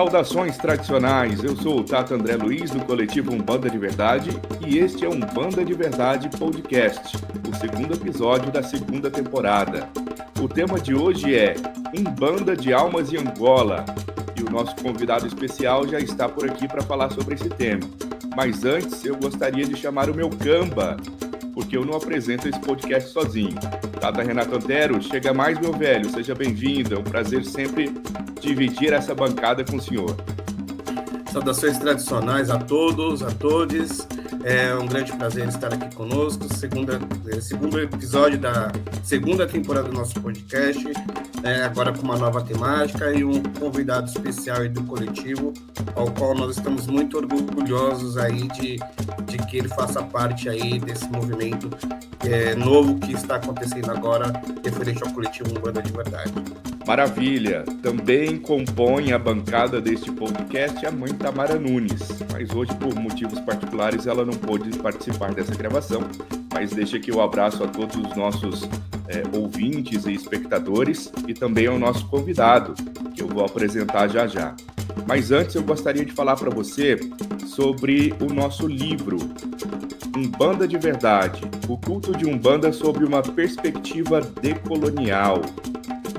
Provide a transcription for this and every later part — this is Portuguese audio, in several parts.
Saudações tradicionais, eu sou o Tato André Luiz, do coletivo Umbanda de Verdade, e este é o Umbanda de Verdade Podcast, o segundo episódio da segunda temporada. O tema de hoje é Umbanda de Almas de Angola, e o nosso convidado especial já está por aqui para falar sobre esse tema. Mas antes, eu gostaria de chamar o meu Camba, porque eu não apresento esse podcast sozinho. Tata Renato Antero, chega mais, meu velho, seja bem-vindo, é um prazer sempre dividir essa bancada com o senhor. Saudações tradicionais a todos, a todes. É um grande prazer estar aqui conosco. Segundo episódio da segunda temporada do nosso podcast, agora com uma nova temática e um convidado especial aí do coletivo, ao qual nós estamos muito orgulhosos aí de que ele faça parte aí desse movimento novo que está acontecendo agora, referente ao coletivo Umbanda de Verdade. Maravilha! Também compõe a bancada deste podcast a mãe Tamara Nunes, mas hoje, por motivos particulares, ela não pôde participar dessa gravação, mas deixa aqui o abraço a todos os nossos ouvintes e espectadores e também ao nosso convidado, que eu vou apresentar já já. Mas antes eu gostaria de falar para você sobre o nosso livro, Umbanda de Verdade, o culto de Umbanda sob uma perspectiva decolonial.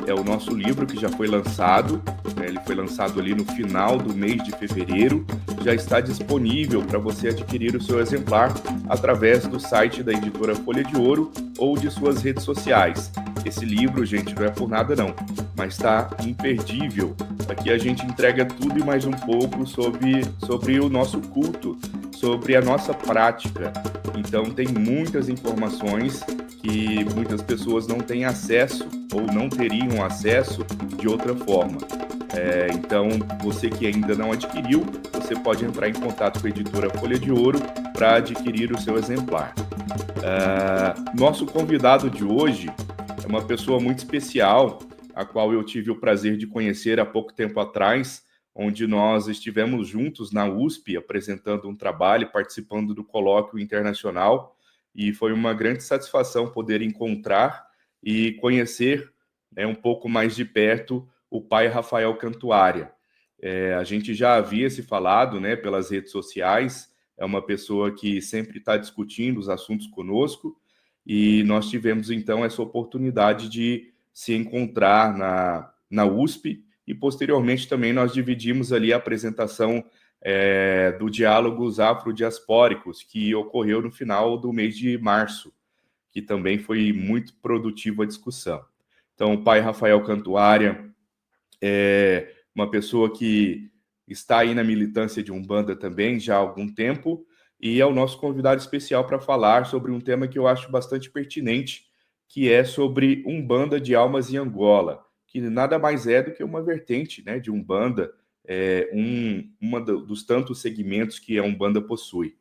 É o nosso livro que já foi lançado, ele foi lançado ali no final do mês de fevereiro, já está disponível para você adquirir o seu exemplar através do site da editora Folha de Ouro ou de suas redes sociais. Esse livro, gente, não é por nada não, mas está imperdível. Aqui a gente entrega tudo e mais um pouco sobre o nosso culto, sobre a nossa prática. Então tem muitas informações que muitas pessoas não têm acesso ou não teriam acesso de outra forma. Então, você que ainda não adquiriu, você pode entrar em contato com a editora Folha de Ouro para adquirir o seu exemplar. Nosso convidado de hoje é uma pessoa muito especial, a qual eu tive o prazer de conhecer há pouco tempo atrás, onde nós estivemos juntos na USP, apresentando um trabalho, participando do colóquio internacional, e foi uma grande satisfação poder encontrar e conhecer um pouco mais de perto o pai Rafael Cantuária. A gente já havia se falado pelas redes sociais, é uma pessoa que sempre está discutindo os assuntos conosco, e nós tivemos então essa oportunidade de se encontrar na USP, e posteriormente também nós dividimos ali a apresentação do Diálogos Afrodiaspóricos, que ocorreu no final do mês de março, que também foi muito produtiva a discussão. Então, o pai Rafael Cantuária é uma pessoa que está aí na militância de Umbanda também já há algum tempo, e é o nosso convidado especial para falar sobre um tema que eu acho bastante pertinente, que é sobre Umbanda de Almas em Angola, que nada mais é do que uma vertente de Umbanda, dos tantos segmentos que a Umbanda possui.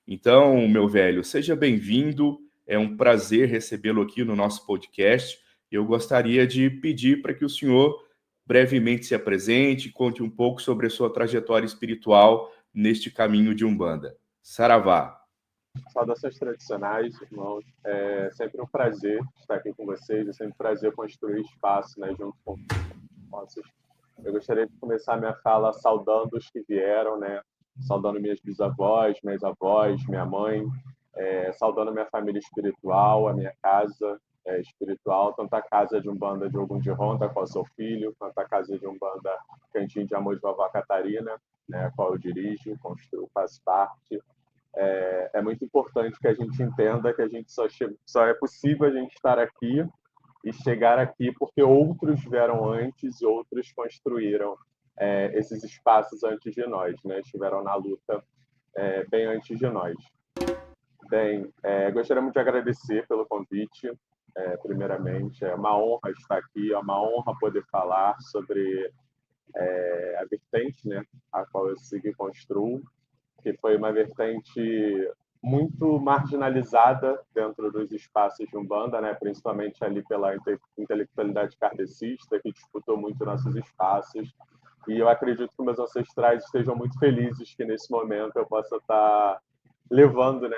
Então, meu velho, seja bem-vindo, é um prazer recebê-lo aqui no nosso podcast. Eu gostaria de pedir para que o senhor brevemente se apresente, conte um pouco sobre a sua trajetória espiritual neste caminho de Umbanda. Saravá. Saudações tradicionais, irmãos. É sempre um prazer estar aqui com vocês, é sempre um prazer construir espaço junto com vocês. Eu gostaria de começar minha fala saudando os que vieram, saudando minhas bisavós, meus avós, minha mãe, saudando minha família espiritual, a minha casa espiritual, tanto a casa de Umbanda de Ogum de Ron, da qual sou filho, quanto a casa de Umbanda Cantinho de Amor de Vovó Catarina, a qual eu dirijo, construo, faço parte. É muito importante que a gente entenda que a gente só é possível a gente estar aqui e chegar aqui porque outros vieram antes e outros construíram esses espaços antes de nós, estiveram na luta bem antes de nós. Bem, gostaria muito de agradecer pelo convite, primeiramente. É uma honra estar aqui, é uma honra poder falar sobre a vertente a qual eu sigo e construo, que foi uma vertente muito marginalizada dentro dos espaços de Umbanda, principalmente ali pela intelectualidade kardecista, que disputou muito nossos espaços. E eu acredito que meus ancestrais estejam muito felizes que, nesse momento, eu possa estar levando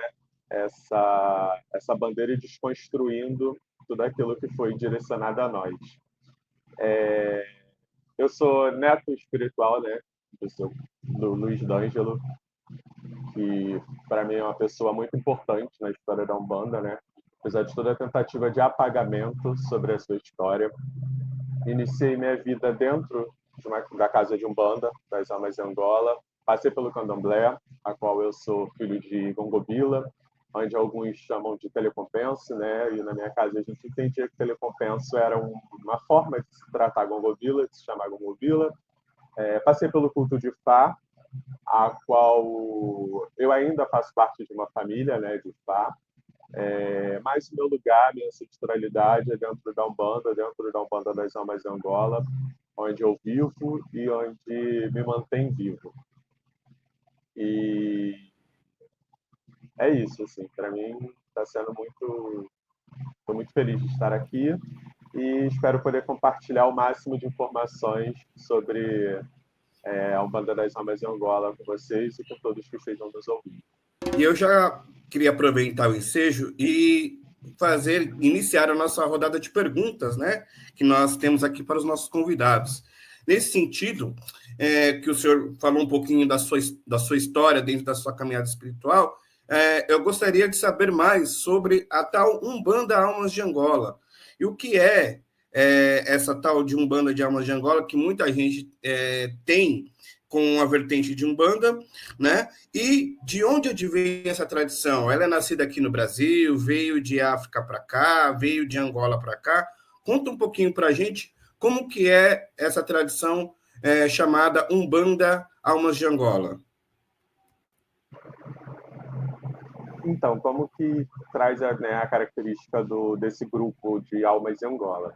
essa bandeira e desconstruindo tudo aquilo que foi direcionado a nós. Eu sou neto espiritual do Luiz D'Angelo, que para mim é uma pessoa muito importante na história da Umbanda, né? Apesar de toda a tentativa de apagamento sobre a sua história. Iniciei minha vida dentro da casa de Umbanda, das Almas de Angola. Passei pelo Candomblé, a qual eu sou filho de Gongobila, onde alguns chamam de telecompenso, né? E na minha casa a gente entendia que telecompenso era uma forma de se tratar Gongobila, de se chamar Gongobila. Passei pelo culto de Fá, a qual eu ainda faço parte de uma família, né, de Fá. Mas o meu lugar, minha ancestralidade é dentro da Umbanda das Almas de Angola, onde eu vivo e onde me mantém vivo. E é isso, assim, para mim está sendo estou muito feliz de estar aqui e espero poder compartilhar o máximo de informações sobre a Umbanda das Almas de Angola com vocês e com todos que estejam nos ouvindo. E eu já queria aproveitar o ensejo e iniciar a nossa rodada de perguntas, né, que nós temos aqui para os nossos convidados. Nesse sentido, que o senhor falou um pouquinho da sua história dentro da sua caminhada espiritual, eu gostaria de saber mais sobre a tal Umbanda Almas de Angola. E o que é essa tal de Umbanda de Almas de Angola, que muita gente tem com a vertente de Umbanda, né? E de onde advém essa tradição? Ela é nascida aqui no Brasil, veio de África para cá, veio de Angola para cá. Conta um pouquinho para a gente como que é essa tradição chamada Umbanda Almas de Angola. Então, como que traz a característica desse grupo de almas de Angola?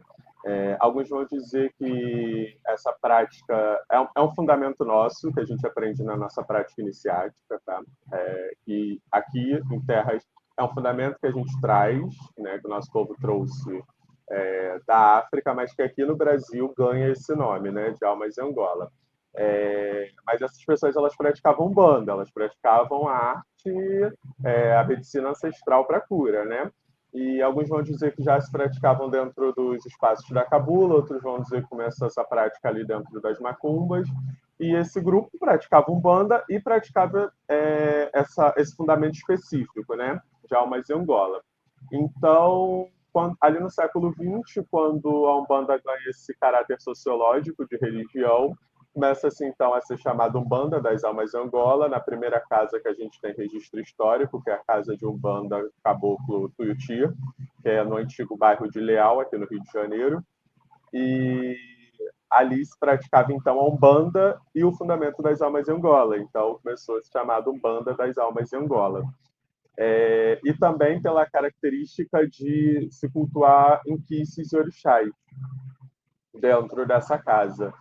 Alguns vão dizer que essa prática é um fundamento nosso, que a gente aprende na nossa prática iniciática, tá? E aqui em Terras é um fundamento que a gente traz, né, que o nosso povo trouxe da África, mas que aqui no Brasil ganha esse nome, né, de almas de Angola. Mas essas pessoas elas praticavam Umbanda, elas praticavam a arte, a medicina ancestral para cura, né? E alguns vão dizer que já se praticavam dentro dos espaços da cabula, outros vão dizer que começa essa prática ali dentro das macumbas. E esse grupo praticava Umbanda e praticava esse fundamento específico, né, de almas de Angola. Então, ali no século XX, quando a Umbanda ganha esse caráter sociológico de religião, começa-se então a ser chamada Umbanda das Almas de Angola, na primeira casa que a gente tem registro histórico, que é a casa de Umbanda Caboclo Tuiuti, que é no antigo bairro de Leal, aqui no Rio de Janeiro. E ali se praticava então a Umbanda e o fundamento das Almas de Angola. Então começou a se chamar Umbanda das Almas de Angola. E também pela característica de se cultuar inquices e orixás dentro dessa casa.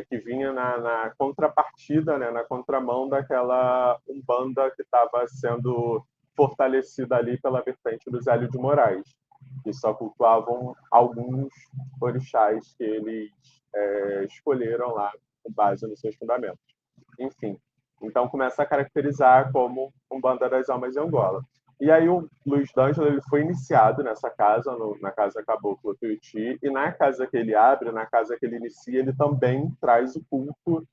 Que vinha na contrapartida, né, na contramão daquela Umbanda que estava sendo fortalecida ali pela vertente do Zélio de Moraes, que só cultuavam alguns orixás que eles escolheram lá com base nos seus fundamentos. Enfim, então começa a caracterizar como Umbanda das Almas de Angola. E aí o Luiz D'Angelo ele foi iniciado nessa casa, na casa Caboclo Tuiuti, e na casa que ele abre, na casa que ele inicia, ele também traz o culto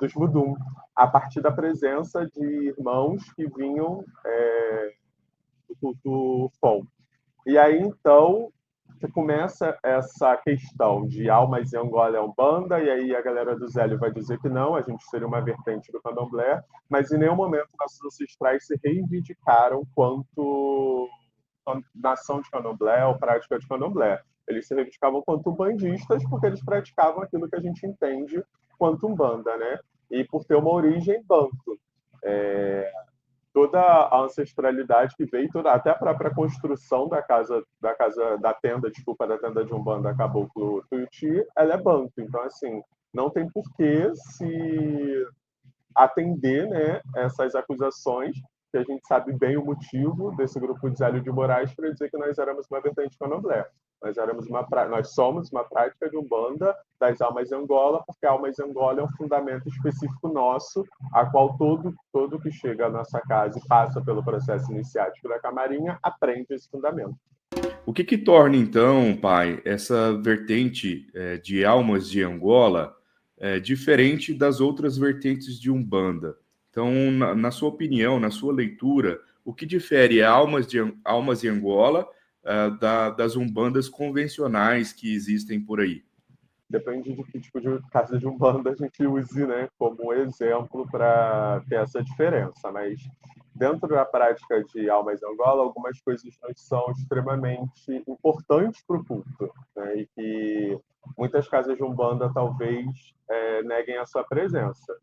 dos Vudum, a partir da presença de irmãos que vinham do culto Fon. E aí, então, começa essa questão de almas em Angola é Umbanda, e aí a galera do Zélio vai dizer que não, a gente seria uma vertente do Candomblé, mas em nenhum momento nossos ancestrais se reivindicaram quanto nação de Candomblé ou prática de Candomblé. Eles se reivindicavam quanto umbandistas porque eles praticavam aquilo que a gente entende quanto Umbanda, né? E por ter uma origem banto. Toda a ancestralidade que veio, até a própria construção da tenda de Umbanda Caboclo Tuiuti, ela é banto. Então, assim, não tem por que se atender, né, essas acusações, que a gente sabe bem o motivo desse grupo de Zélio de Moraes para dizer que nós éramos uma vertente candomblé. Nós somos uma prática de Umbanda das Almas de Angola, porque a Almas de Angola é um fundamento específico nosso, a qual todo que chega à nossa casa e passa pelo processo iniciático da Camarinha aprende esse fundamento. O que torna, então, pai, essa vertente de Almas de Angola diferente das outras vertentes de Umbanda. Então, na sua opinião, na sua leitura, o que difere Almas de Angola das Umbandas convencionais que existem por aí? Depende de que tipo de casa de Umbanda a gente use, né, como exemplo para ter essa diferença. Mas dentro da prática de Almas em Angola, algumas coisas nos são extremamente importantes para o culto, né, e que muitas casas de Umbanda talvez neguem a sua presença.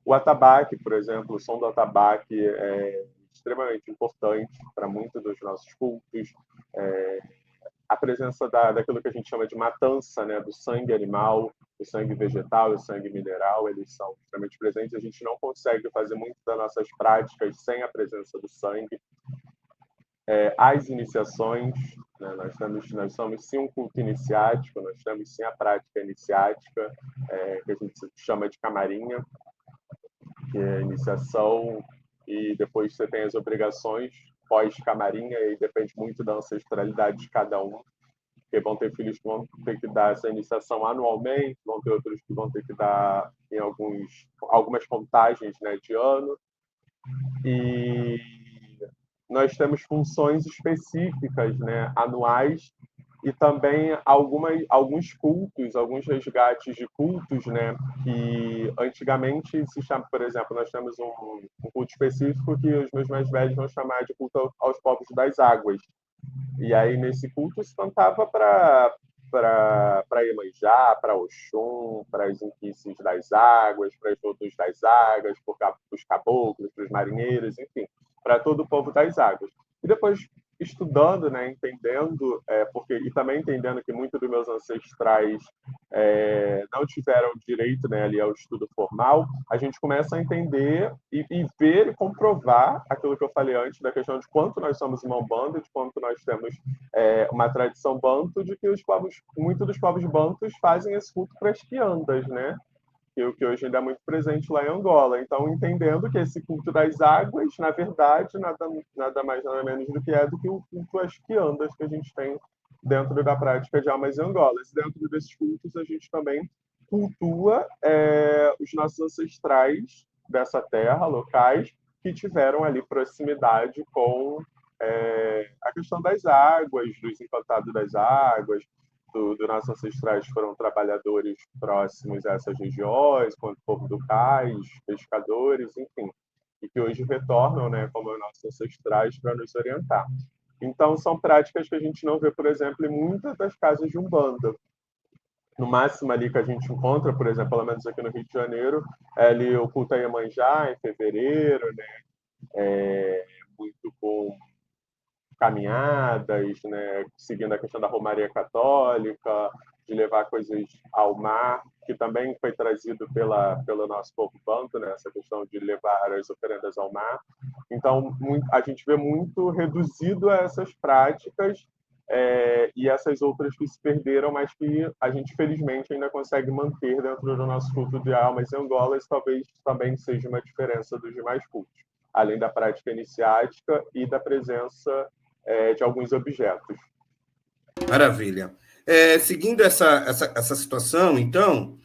O atabaque, por exemplo, o som do atabaque é extremamente importante para muitos dos nossos cultos. A presença daquilo que a gente chama de matança, né, do sangue animal, do sangue vegetal e o sangue mineral, eles são extremamente presentes. A gente não consegue fazer muito das nossas práticas sem a presença do sangue. As iniciações, né, nós somos sim um culto iniciático, nós temos sim a prática iniciática, que a gente chama de camarinha, que é a iniciação, e depois você tem as obrigações pós-camarinha, e depende muito da ancestralidade de cada um, porque vão ter filhos que vão ter que dar essa iniciação anualmente, vão ter outros que vão ter que dar em algumas contagens, né, de ano, e nós temos funções específicas, né, anuais, e também alguns cultos, alguns resgates de cultos, né, que antigamente se chama, por exemplo, nós temos um culto específico que os meus mais velhos vão chamar de culto aos povos das águas. E aí nesse culto se cantava para Iemanjá, para Oxum, para as inquices das águas, para os Vodus das águas, para os caboclos, para os marinheiros, enfim, para todo o povo das águas. E depois estudando, né, entendendo, e também entendendo que muitos dos meus ancestrais não tiveram direito, né, ali ao estudo formal, a gente começa a entender e ver e comprovar aquilo que eu falei antes da questão de quanto nós somos uma Umbanda, de quanto nós temos uma tradição banto, de que muitos dos povos bantus fazem esse culto para as quiandas, né? Que hoje ainda é muito presente lá em Angola. Então, entendendo que esse culto das águas, na verdade, nada mais, nada menos do que o culto às quiandas que a gente tem dentro da prática de Almas em Angola. E dentro desses cultos, a gente também cultua os nossos ancestrais dessa terra, locais, que tiveram ali proximidade com a questão das águas, dos encantados das águas, dos nossos ancestrais foram trabalhadores próximos a essas regiões, quanto o povo do cais, pescadores, enfim, e que hoje retornam, né, como nossos ancestrais, para nos orientar. Então, são práticas que a gente não vê, por exemplo, em muitas das casas de Umbanda. No máximo ali que a gente encontra, por exemplo, pelo menos aqui no Rio de Janeiro, é ali o culto a Iemanjá, em fevereiro, né, muito com caminhadas, né, seguindo a questão da Romaria Católica, de levar coisas ao mar, que também foi trazido pelo nosso povo banto, né, essa questão de levar as oferendas ao mar. Então, a gente vê muito reduzido a essas práticas e essas outras que se perderam, mas que a gente, felizmente, ainda consegue manter dentro do nosso culto de almas em Angola, isso talvez também seja uma diferença dos demais cultos, além da prática iniciática e da presença de alguns objetos. Maravilha. Seguindo essa situação, então,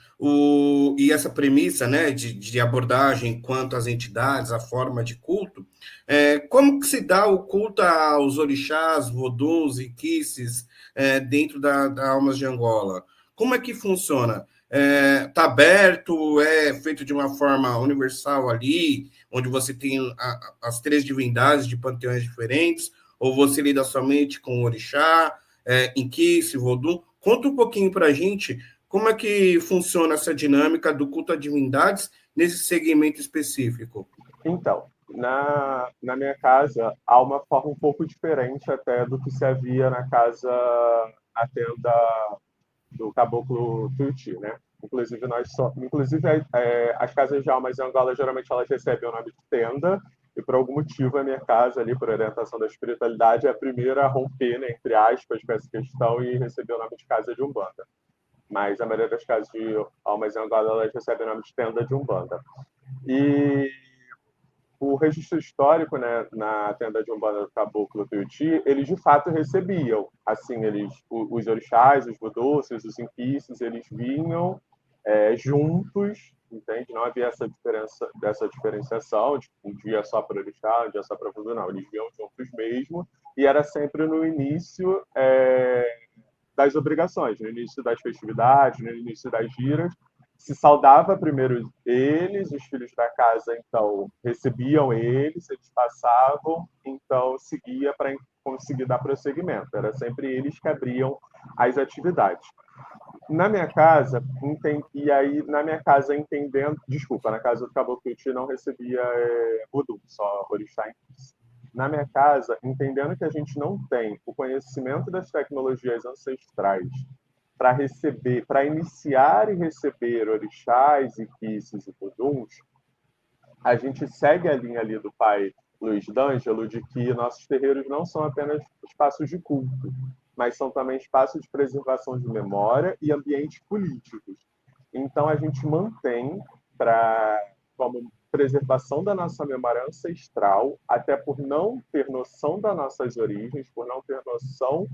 e essa premissa, né, de abordagem quanto às entidades, a forma de culto, como que se dá o culto aos orixás, voduns e quices dentro da Almas de Angola? Como é que funciona? Está aberto, é feito de uma forma universal ali, onde você tem as três divindades de panteões diferentes, ou você lida somente com o orixá, inquice, vodum? Conta um pouquinho para a gente como é que funciona essa dinâmica do culto a divindades nesse segmento específico. Então, na minha casa, há uma forma um pouco diferente até do que se havia na tenda do Caboclo Tuiuti, né? Inclusive, as casas de almas em Angola, geralmente, elas recebem o nome de tenda, e por algum motivo a minha casa, ali, por orientação da espiritualidade, é a primeira a romper, né, entre aspas, com essa questão e receber o nome de casa de Umbanda. Mas a maioria das casas de almas em Angola, elas recebem o nome de tenda de Umbanda. E o registro histórico, né, na tenda de Umbanda do Caboclo Tuiuti, eles de fato recebiam. Assim, os orixás, os vodôcios, os inquices, eles vinham juntos, entende? Não havia dessa diferenciação, de um dia só para orixá, um dia só para voodoo, não. Eles viam juntos mesmo, e era sempre no início das obrigações, no início das festividades, no início das giras. Se saudava primeiro eles, os filhos da casa, então, recebiam eles passavam, então, seguia para conseguir dar prosseguimento. Era sempre eles que abriam as atividades. Na minha casa, entendendo... Desculpa, na casa do Caboclo não recebia voodoo, só orixá em si. Na minha casa, entendendo que a gente não tem o conhecimento das tecnologias ancestrais para iniciar e receber orixás e quices e voduns, a gente segue a linha ali do pai Luiz D'Angelo de que nossos terreiros não são apenas espaços de culto, mas são também espaços de preservação de memória e ambientes políticos. Então, a gente mantém como preservação da nossa memória ancestral, até por não ter noção das nossas origens, por não ter noção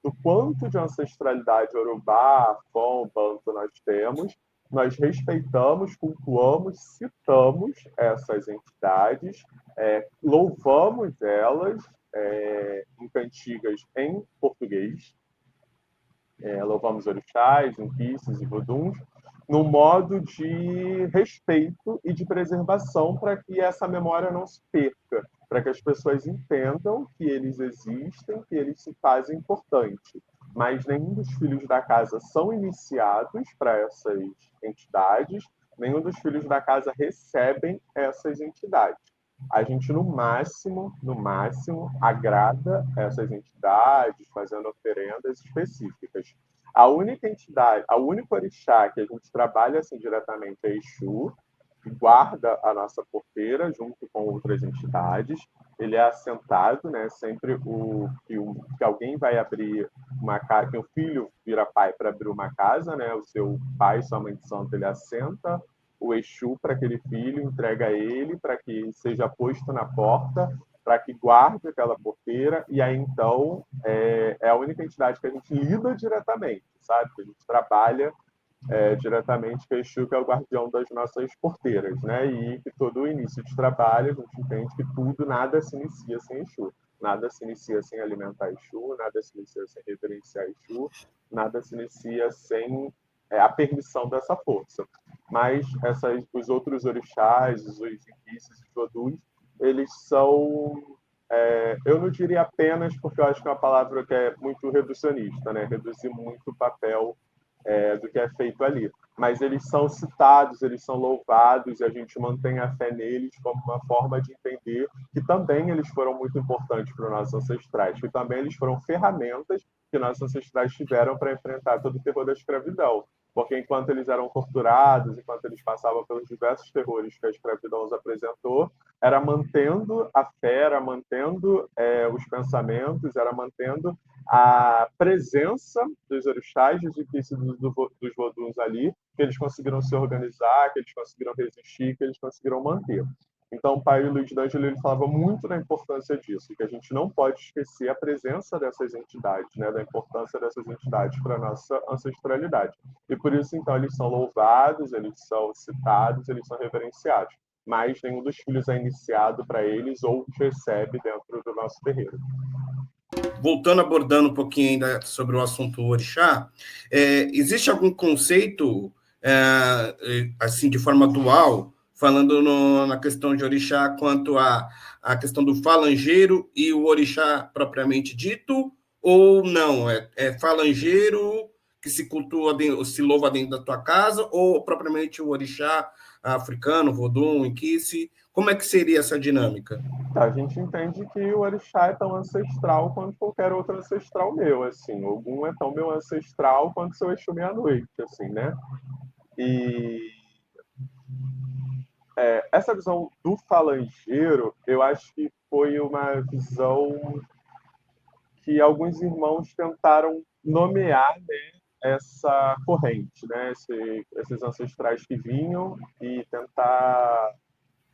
do quanto de ancestralidade Yorubá, Afon, Banto nós temos, nós respeitamos, cultuamos, citamos essas entidades, louvamos elas em cantigas em português, louvamos orixás, inquices e voduns, no modo de respeito e de preservação para que essa memória não se perca, para que as pessoas entendam que eles existem, que eles se fazem importante. Mas nenhum dos filhos da casa são iniciados para essas entidades, nenhum dos filhos da casa recebem essas entidades. A gente, no máximo, agrada essas entidades, fazendo oferendas específicas. A única entidade, a única orixá que a gente trabalha assim diretamente é Exu, que guarda a nossa porteira junto com outras entidades. Ele é assentado, né? Sempre que alguém vai abrir uma casa, que o filho vira pai para abrir uma casa, né? O seu pai, sua mãe de santo, ele assenta o Exu para aquele filho, entrega a ele para que seja posto na porta, para que guarde aquela porteira, e aí então é a única entidade que a gente lida diretamente, sabe? Que a gente trabalha diretamente com o Exu, que é o guardião das nossas porteiras, né? E que todo o início de trabalho, a gente entende que nada se inicia sem Exu. Nada se inicia sem alimentar Exu, nada se inicia sem reverenciar Exu, nada se inicia sem a permissão dessa força. Mas os outros orixás, os inquices, os voduns, eles são... eu não diria apenas, porque eu acho que é uma palavra que é muito reducionista, né? Reduzir muito o papel do que é feito ali. Mas eles são citados, eles são louvados, e a gente mantém a fé neles como uma forma de entender que também eles foram muito importantes para os nossos ancestrais, que também eles foram ferramentas que nossos ancestrais tiveram para enfrentar todo o terror da escravidão. Porque enquanto eles eram torturados, enquanto eles passavam pelos diversos terrores que a escravidão os apresentou, era mantendo a fé, era mantendo os pensamentos, era mantendo a presença dos orixás, dos inquices, dos voduns ali, que eles conseguiram se organizar, que eles conseguiram resistir, que eles conseguiram manter. Então, o pai Luiz D'Angelo ele falava muito da importância disso, que a gente não pode esquecer a presença dessas entidades, né, da importância dessas entidades para a nossa ancestralidade. E por isso, então, eles são louvados, eles são citados, eles são reverenciados. Mas nenhum dos filhos é iniciado para eles ou os recebe dentro do nosso terreiro. Voltando, abordando um pouquinho ainda sobre o assunto orixá, existe algum conceito, assim, de forma dual, falando na questão de orixá, quanto à questão do falangeiro e o orixá propriamente dito, ou não? É falangeiro que se cultua, se louva dentro da tua casa, ou propriamente o orixá africano, vodum, inquice? Como é que seria essa dinâmica? A gente entende que o orixá é tão ancestral quanto qualquer outro ancestral meu, assim. Ogum é tão meu ancestral quanto seu Exu meia-noite, assim, né? E essa visão do falangeiro, eu acho que foi uma visão que alguns irmãos tentaram nomear, né, essa corrente, né? Esses ancestrais que vinham e tentar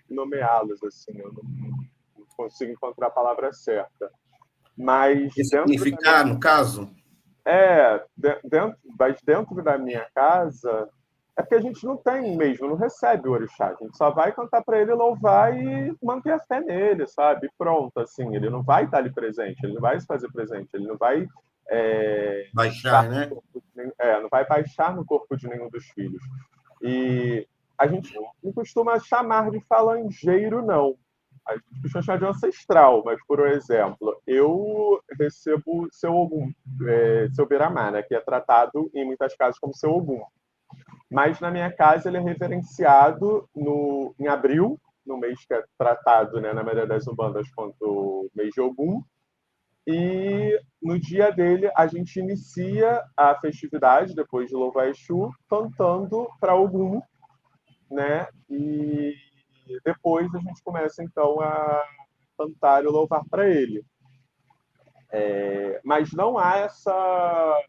nomeá-los, assim. Eu não consigo encontrar a palavra certa. Mas significar, no caso? mas dentro da minha casa, É porque a gente não tem mesmo, não recebe o orixá. A gente só vai cantar para ele, louvar e manter a fé nele, sabe? E pronto, assim, ele não vai estar ali presente, ele não vai se fazer presente, ele não vai estar Baixar, no né? corpo de nenhum, não vai baixar no corpo de nenhum dos filhos. E a gente não costuma chamar de falangeiro, não. A gente costuma chamar de ancestral, mas, por exemplo, eu recebo seu Ogum, seu Beramá, né, que é tratado em muitas casas como seu Ogum. Mas na minha casa ele é referenciado em abril, no mês que é tratado, né, na maioria das umbandas, quanto mês de Ogum. E no dia dele a gente inicia a festividade, depois de louvar Exu, cantando para Ogum, né? E depois a gente começa então a cantar e louvar para ele. Mas não há essa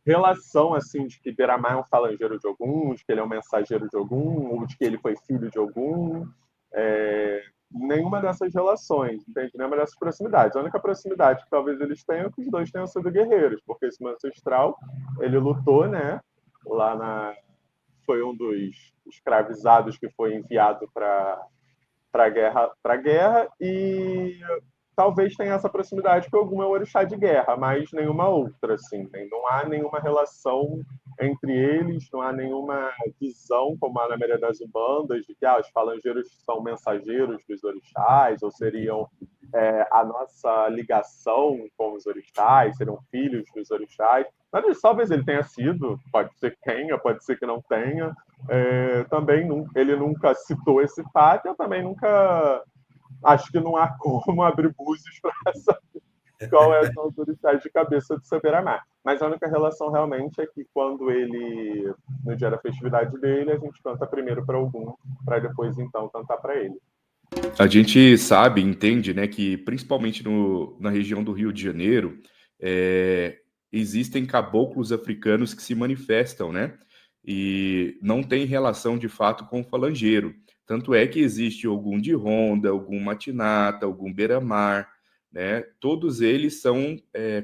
relação assim de que Beramar é um falangeiro de Ogum, de que ele é um mensageiro de Ogum, ou de que ele foi filho de Ogum. Nenhuma dessas relações, entende? Nenhuma dessas proximidades. A única proximidade que talvez eles tenham é que os dois tenham sido guerreiros, porque esse meu ancestral, ele lutou, né? Lá na... Foi um dos escravizados que foi enviado para a guerra e talvez tenha essa proximidade que alguma é o orixá de guerra, mas nenhuma outra, assim. Não há nenhuma relação entre eles, não há nenhuma visão, como há na maioria das umbandas, de que os falangeiros são mensageiros dos orixás, ou seriam a nossa ligação com os orixás, seriam filhos dos orixás. Mas talvez ele tenha sido, pode ser que tenha, pode ser que não tenha. Também ele nunca citou esse fato, eu também nunca acho que não há como abrir búzios para saber qual é a autoridade de cabeça do Saberamar. Mas a única relação realmente é que quando ele, no dia da festividade dele, a gente canta primeiro para algum, para depois então cantar para ele. A gente sabe, entende, né, que principalmente na região do Rio de Janeiro, existem caboclos africanos que se manifestam, né? E não tem relação de fato com o falangeiro. Tanto é que existe algum de Ronda, algum Matinata, algum Beira-Mar, né? Todos eles são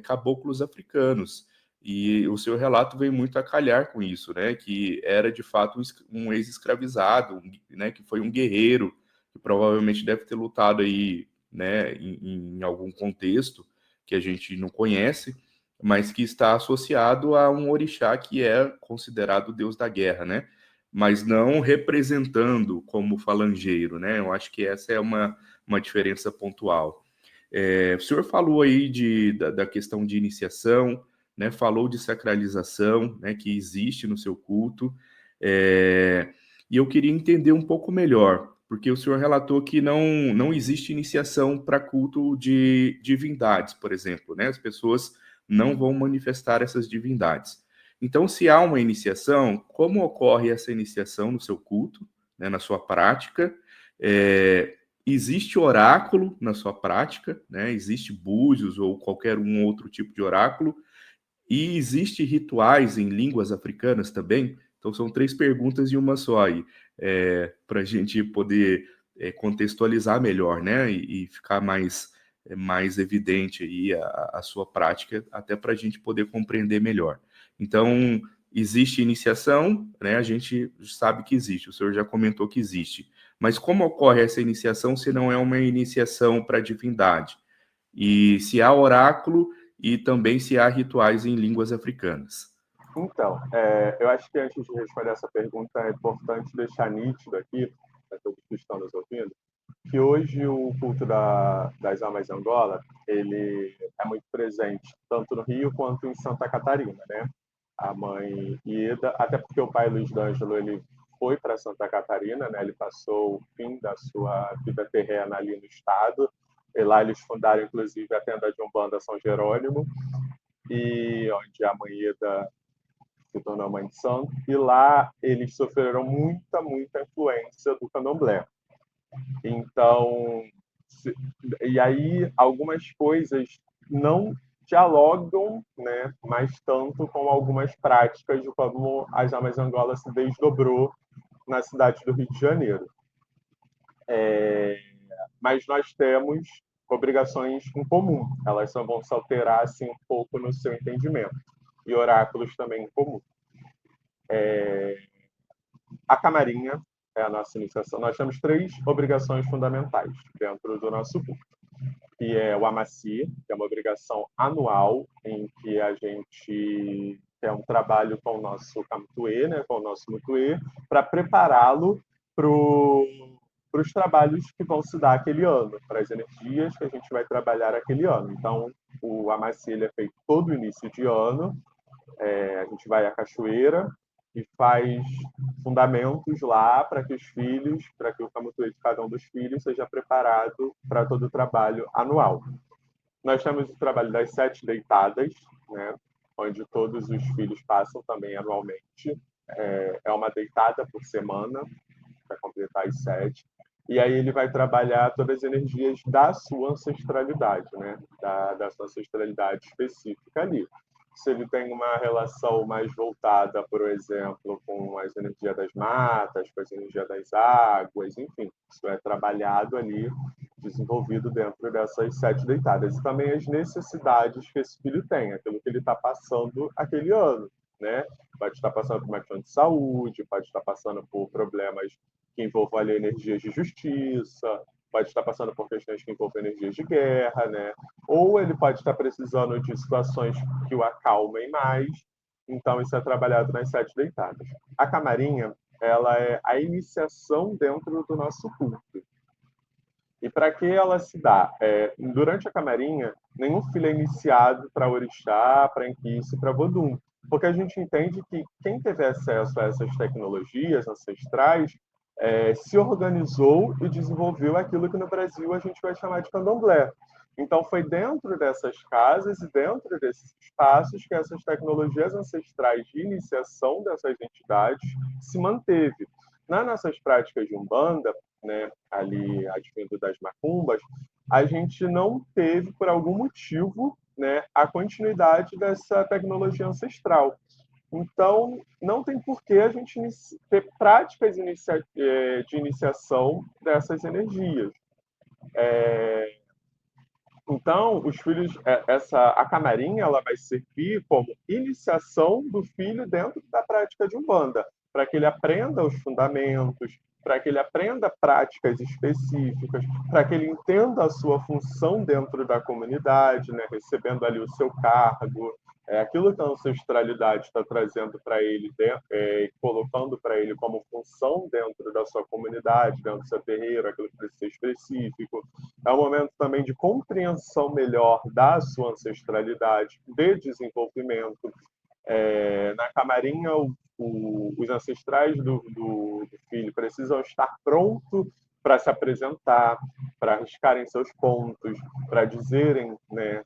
caboclos africanos. E o seu relato vem muito a calhar com isso, né? Que era de fato um ex-escravizado, né? Que foi um guerreiro, que provavelmente deve ter lutado aí, né? Em algum contexto que a gente não conhece, mas que está associado a um orixá que é considerado o deus da guerra, né? Mas não representando como falangeiro, né? Eu acho que essa é uma diferença pontual. O senhor falou aí da questão de iniciação, né? Falou de sacralização, né? Que existe no seu culto, e eu queria entender um pouco melhor, porque o senhor relatou que não existe iniciação para culto de divindades, por exemplo, né? As pessoas não vão manifestar essas divindades. Então, se há uma iniciação, como ocorre essa iniciação no seu culto, né, na sua prática? Existe oráculo na sua prática, né? Existe búzios ou qualquer um outro tipo de oráculo? E existe rituais em línguas africanas também? Então, são 3 perguntas em uma só aí, para a gente poder contextualizar melhor, né? E ficar mais evidente aí a sua prática, até para a gente poder compreender melhor. Então, existe iniciação, né? A gente sabe que existe, o senhor já comentou que existe. Mas como ocorre essa iniciação se não é uma iniciação para divindade? E se há oráculo e também se há rituais em línguas africanas? Então, eu acho que antes de responder essa pergunta é importante deixar nítido aqui, para todos que estão nos ouvindo, que hoje o culto das almas de Angola, ele é muito presente, tanto no Rio quanto em Santa Catarina, né? A mãe Ieda, até porque o pai Luiz D'Angelo, ele foi para Santa Catarina, né? Ele passou o fim da sua vida terrena ali no estado, e lá eles fundaram, inclusive, a tenda de Umbanda São Jerônimo, e onde a mãe Ieda se tornou mãe de santo, e lá eles sofreram muita influência do candomblé. Então, e aí algumas coisas não dialogam, né, mais tanto com algumas práticas de como as almas de Angola se desdobrou na cidade do Rio de Janeiro. Mas nós temos obrigações em comum, elas só vão se alterar assim, um pouco no seu entendimento, e oráculos também em comum. A camarinha é a nossa iniciação. Nós temos 3 obrigações fundamentais dentro do nosso curso, que é o AMACI, que é uma obrigação anual, em que a gente tem um trabalho com o nosso Camtuê, né, com o nosso Mutuê, para prepará-lo para os trabalhos que vão se dar aquele ano, para as energias que a gente vai trabalhar aquele ano. Então, o AMACI ele é feito todo início de ano, a gente vai à cachoeira e faz fundamentos lá para que os filhos, para que o Camutue de cada um dos filhos seja preparado para todo o trabalho anual. Nós temos o trabalho das 7 deitadas, né, onde todos os filhos passam também anualmente. É uma deitada por semana, para completar as 7. E aí ele vai trabalhar todas as energias da sua ancestralidade, né? Da sua ancestralidade específica ali. Se ele tem uma relação mais voltada, por exemplo, com as energias das matas, com as energias das águas, enfim, isso é trabalhado ali, desenvolvido dentro dessas 7 deitadas. E também as necessidades que esse filho tem, aquilo que ele está passando aquele ano, né? Pode estar passando por uma questão de saúde, pode estar passando por problemas que envolvam ali energias de justiça, pode estar passando por questões que envolvem energias de guerra, né? Ou ele pode estar precisando de situações que o acalmem mais. Então, isso é trabalhado nas 7 deitadas. A camarinha, ela é a iniciação dentro do nosso culto. E para que ela se dá? Durante a camarinha, nenhum filho é iniciado para orixá, para enquice, para vodum. Porque a gente entende que quem teve acesso a essas tecnologias ancestrais se organizou e desenvolveu aquilo que no Brasil a gente vai chamar de candomblé. Então, foi dentro dessas casas e dentro desses espaços que essas tecnologias ancestrais de iniciação dessas entidades se manteve. Nas nossas práticas de Umbanda, né, ali advindo das macumbas, a gente não teve, por algum motivo, né, a continuidade dessa tecnologia ancestral. Então, não tem por que a gente ter práticas de iniciação dessas energias. Então, os filhos, a camarinha, ela vai servir como iniciação do filho dentro da prática de Umbanda, para que ele aprenda os fundamentos, para que ele aprenda práticas específicas, para que ele entenda a sua função dentro da comunidade, né, recebendo ali o seu cargo, aquilo que a ancestralidade está trazendo para ele, colocando para ele como função dentro da sua comunidade, dentro do seu terreiro, aquilo que precisa ser específico. É um momento também de compreensão melhor da sua ancestralidade, de desenvolvimento. Na camarinha, os ancestrais do filho precisam estar prontos para se apresentar, para arriscarem seus pontos, para dizerem, né,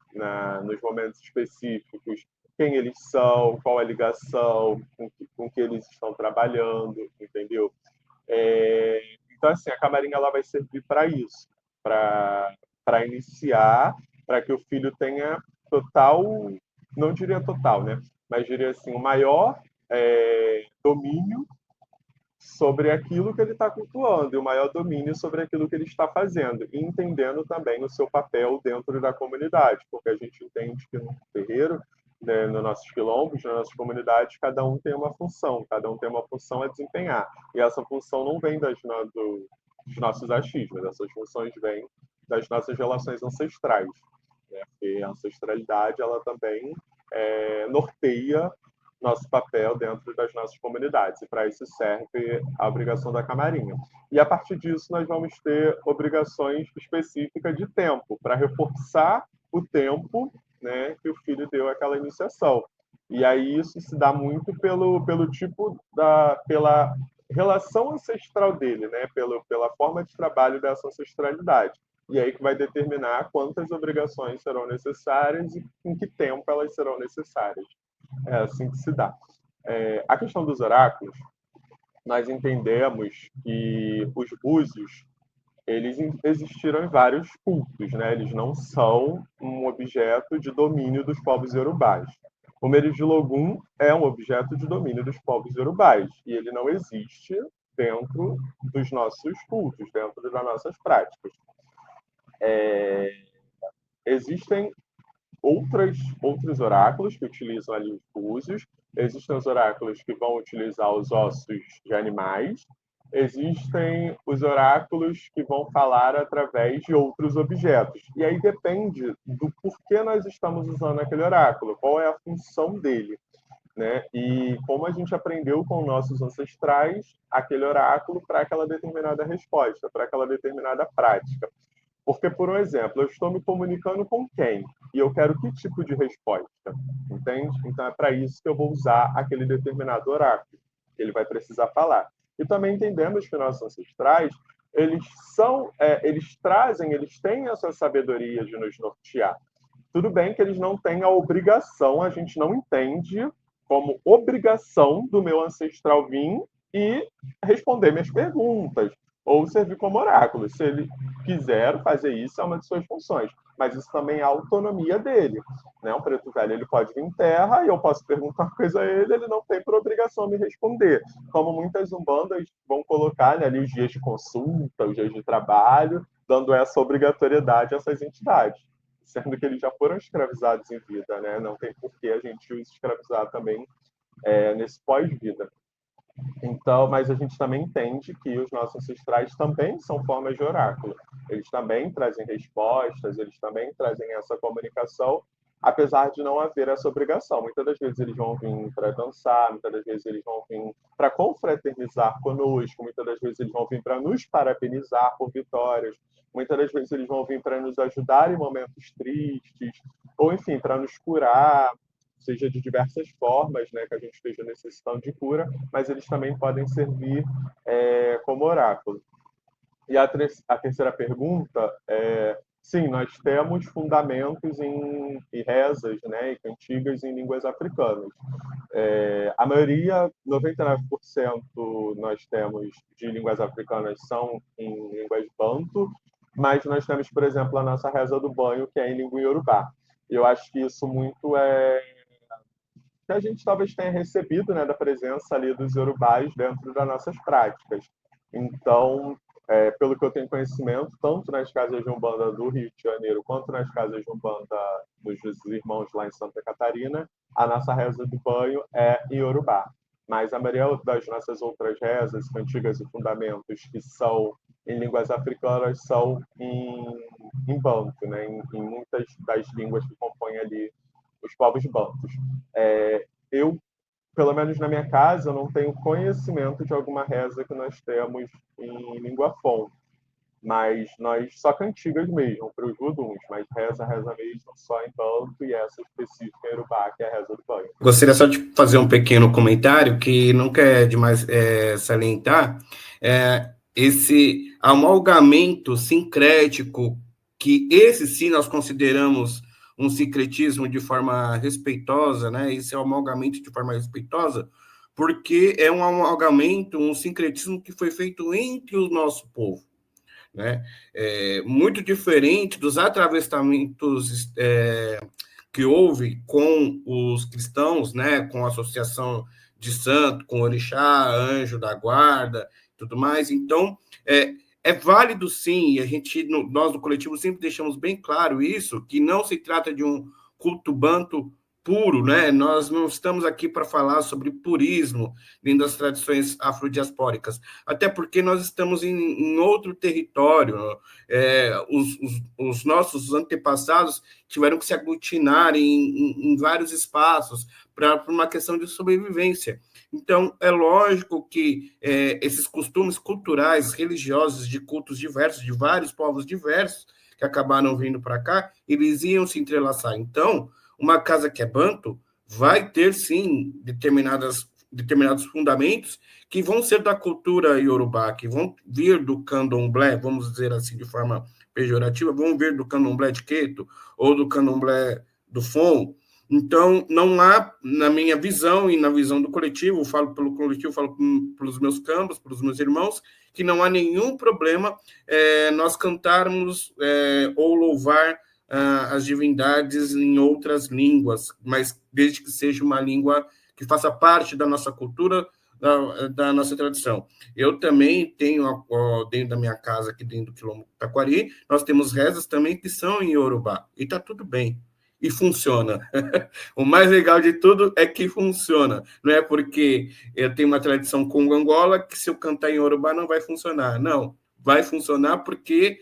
nos momentos específicos quem eles são, qual a ligação, com que eles estão trabalhando, entendeu? Então, assim, a camarinha ela vai servir para isso, para iniciar, para que o filho tenha total, não diria total, né? Mas diria assim, o maior domínio sobre aquilo que ele está cultuando e o maior domínio sobre aquilo que ele está fazendo, e entendendo também o seu papel dentro da comunidade, porque a gente entende que no terreiro, né, nos nossos quilombos, nas nossas comunidades, cada um tem uma função, cada um tem uma função a desempenhar, e essa função não vem dos nossos achismos, essas funções vêm das nossas relações ancestrais, né? Porque a ancestralidade ela também norteia nosso papel dentro das nossas comunidades, e para isso serve a obrigação da camarinha. E a partir disso nós vamos ter obrigações específicas de tempo, para reforçar o tempo, né, que o filho deu aquela iniciação. E aí isso se dá muito pelo tipo pela relação ancestral dele, né, pela forma de trabalho dessa ancestralidade. E aí que vai determinar quantas obrigações serão necessárias e em que tempo elas serão necessárias. É assim que se dá. A questão dos oráculos, nós entendemos que os búzios, eles existiram em vários cultos, né? Eles não são um objeto de domínio dos povos iorubás. O Merijilogum é um objeto de domínio dos povos iorubás, e ele não existe dentro dos nossos cultos, dentro das nossas práticas. Existem outros oráculos que utilizam ali os búzios, existem os oráculos que vão utilizar os ossos de animais, existem os oráculos que vão falar através de outros objetos. E aí depende do porquê nós estamos usando aquele oráculo, qual é a função dele, né? E como a gente aprendeu com nossos ancestrais aquele oráculo para aquela determinada resposta, para aquela determinada prática. Porque, por um exemplo, eu estou me comunicando com quem? E eu quero que tipo de resposta? Entende? Então é para isso que eu vou usar aquele determinado oráculo, que ele vai precisar falar. E também entendemos que nossos ancestrais, eles têm essa sabedoria de nos nortear. Tudo bem que eles não têm a obrigação, a gente não entende como obrigação do meu ancestral vir e responder minhas perguntas, ou servir como oráculo. Se ele quiser fazer isso, é uma de suas funções. Mas isso também é a autonomia dele. Né? Um preto velho ele pode vir em terra e eu posso perguntar coisa a ele, ele não tem por obrigação me responder. Como muitas umbandas vão colocar, né, ali os dias de consulta, os dias de trabalho, dando essa obrigatoriedade a essas entidades. Sendo que eles já foram escravizados em vida, né? Não tem por que a gente os escravizar também nesse pós-vida. Então, mas a gente também entende que os nossos ancestrais também são formas de oráculo. Eles também trazem respostas, eles também trazem essa comunicação, apesar de não haver essa obrigação. Muitas das vezes eles vão vir para dançar, muitas das vezes eles vão vir para confraternizar conosco, muitas das vezes eles vão vir para nos parabenizar por vitórias, muitas das vezes eles vão vir para nos ajudar em momentos tristes, ou enfim, para nos curar, seja de diversas formas, né, que a gente esteja necessitando de cura, mas eles também podem servir como oráculo. E a terceira pergunta sim, nós temos fundamentos e rezas, né, e cantigas em línguas africanas. A maioria, 99%, nós temos de línguas africanas são em línguas banto, mas nós temos, por exemplo, a nossa reza do banho, que é em língua iorubá. Eu acho que isso muito que a gente talvez tenha recebido, né, da presença ali dos iorubás dentro das nossas práticas. Então, pelo que eu tenho conhecimento, tanto nas casas de Umbanda do Rio de Janeiro, quanto nas casas de Umbanda dos irmãos lá em Santa Catarina, a nossa reza do banho é em iorubá. Mas a maioria das nossas outras rezas, cantigas e fundamentos que são em línguas africanas são em banto, né, em muitas das línguas que compõem ali os povos bantos. Eu, pelo menos na minha casa, eu não tenho conhecimento de alguma reza que nós temos em língua fonte, mas nós só cantigas mesmo, para os voduns, mas reza mesmo só em banto e essa específica em Iorubá, que é a reza do banho. Gostaria só de fazer um pequeno comentário que não quer demais salientar esse amalgamento sincrético, que esse sim nós consideramos um sincretismo de forma respeitosa, né? Esse é um amalgamento de forma respeitosa, porque é um amalgamento, um sincretismo que foi feito entre o nosso povo, né? Muito diferente dos atravessamentos que houve com os cristãos, né? Com a associação de santo, com orixá, anjo da guarda, tudo mais. Então, é válido sim, e nós do coletivo sempre deixamos bem claro isso, que não se trata de um culto banto puro, né? Nós não estamos aqui para falar sobre purismo dentro das tradições afrodiaspóricas, até porque nós estamos em outro território. Os nossos antepassados tiveram que se aglutinar em vários espaços para uma questão de sobrevivência. Então, é lógico que esses costumes culturais, religiosos, de cultos diversos, de vários povos diversos, que acabaram vindo para cá, eles iam se entrelaçar. Então, uma casa que é banto vai ter, sim, determinados fundamentos que vão ser da cultura iorubá, que vão vir do candomblé, vamos dizer assim, de forma pejorativa, vão vir do candomblé de Queto ou do candomblé do Fon. Então, não há, na minha visão e na visão do coletivo, falo pelo coletivo, falo pelos meus campos, pelos meus irmãos, que não há nenhum problema nós cantarmos ou louvar as divindades em outras línguas, mas desde que seja uma língua que faça parte da nossa cultura, da nossa tradição. Eu também tenho, dentro da minha casa, aqui dentro do Quilombo Taquari, nós temos rezas também que são em Iorubá, e está tudo bem. e funciona. O mais legal de tudo é que funciona. Não é porque eu tenho uma tradição congo-angola que se eu cantar em Yorubá não vai funcionar. Não, vai funcionar porque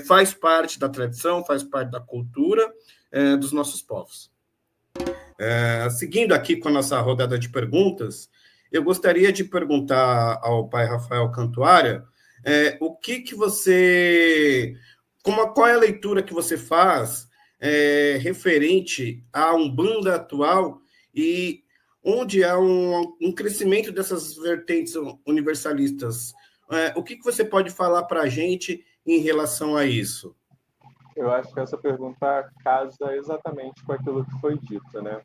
faz parte da tradição, faz parte da cultura dos nossos povos. Seguindo aqui com a nossa rodada de perguntas, eu gostaria de perguntar ao pai Rafael Cantuária o que você... Qual é a leitura que você faz referente à Umbanda atual e onde há um crescimento dessas vertentes universalistas? O que você pode falar para a gente em relação a isso? Eu acho que essa pergunta casa exatamente com aquilo que foi dito, né?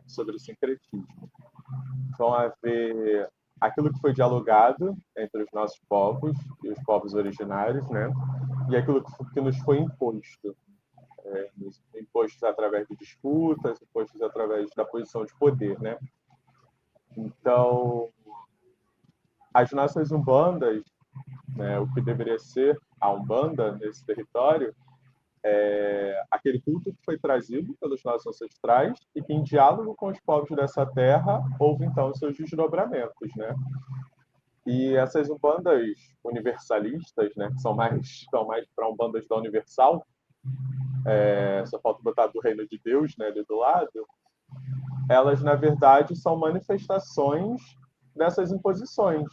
Sobre o sincretismo. Vão haver aquilo que foi dialogado entre os nossos povos e os povos originários, né? E aquilo que nos foi imposto. Impostos através de disputas, impostos através da posição de poder, né? Então, as nossas umbandas, né, o que deveria ser a umbanda nesse território, aquele culto que foi trazido pelos nossos ancestrais e que, em diálogo com os povos dessa terra, houve então seus desdobramentos, né? E essas umbandas universalistas, né, que são mais para umbandas da Universal, só falta botar do Reino de Deus, né, ali do lado, elas, na verdade, são manifestações dessas imposições,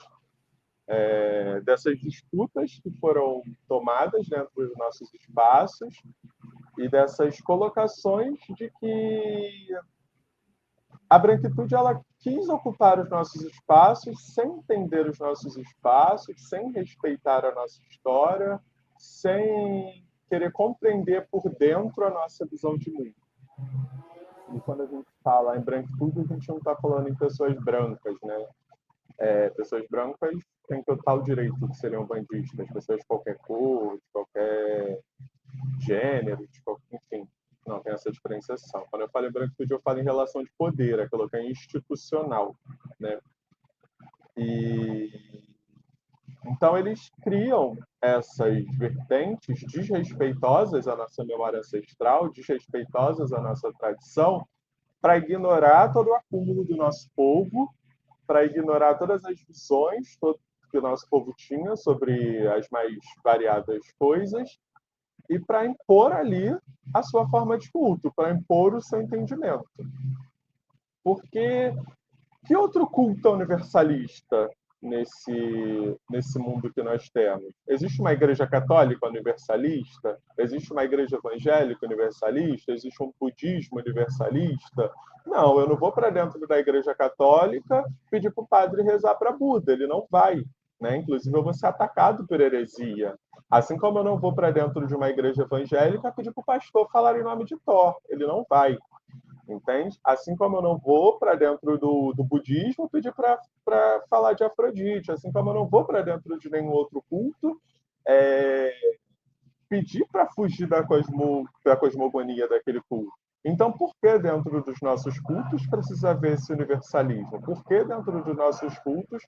dessas disputas que foram tomadas dentro dos nossos espaços e dessas colocações de que a branquitude ela quis ocupar os nossos espaços sem entender os nossos espaços, sem respeitar a nossa história, sem querer compreender por dentro a nossa visão de mundo. E quando a gente fala em branquitude, a gente não está falando em pessoas brancas, né? Pessoas brancas têm total direito de serem bandistas, pessoas de qualquer cor, de qualquer gênero, enfim, não tem essa diferenciação. Quando eu falo em branquitude, eu falo em relação de poder, aquilo que é institucional, né? E então eles criam essas vertentes desrespeitosas à nossa memória ancestral, desrespeitosas à nossa tradição, para ignorar todo o acúmulo do nosso povo, para ignorar todas as visões que o nosso povo tinha sobre as mais variadas coisas e para impor ali a sua forma de culto, para impor o seu entendimento. Porque que outro culto é universalista nesse mundo que nós temos? Existe uma igreja católica universalista? Existe uma igreja evangélica universalista? Existe um budismo universalista? Não, eu não vou para dentro da igreja católica pedir para o padre rezar para Buda, ele não vai. Né? Inclusive, eu vou ser atacado por heresia. Assim como eu não vou para dentro de uma igreja evangélica pedir para o pastor falar em nome de Thor, ele não vai. Entende? Assim como eu não vou para dentro do budismo pedir para falar de Afrodite, assim como eu não vou para dentro de nenhum outro culto pedir para fugir da cosmogonia daquele culto. Então, por que dentro dos nossos cultos precisa haver esse universalismo? Por que dentro dos nossos cultos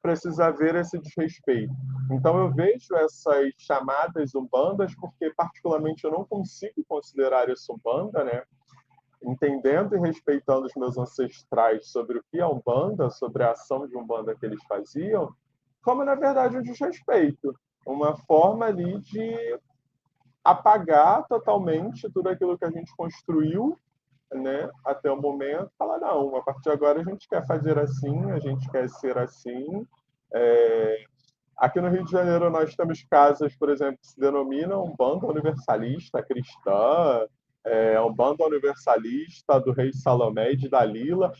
precisa haver esse desrespeito? Então, eu vejo essas chamadas umbandas porque, particularmente, eu não consigo considerar isso umbanda, né? Entendendo e respeitando os meus ancestrais sobre o que é Umbanda, sobre a ação de Umbanda que eles faziam, como, na verdade, um desrespeito. Uma forma ali de apagar totalmente tudo aquilo que a gente construiu, né, até o momento, falar, não, a partir de agora a gente quer fazer assim, a gente quer ser assim. Aqui no Rio de Janeiro nós temos casas, por exemplo, que se denominam Umbanda Universalista Cristã, Umbanda Universalista do Rei Salomé e de Dalila.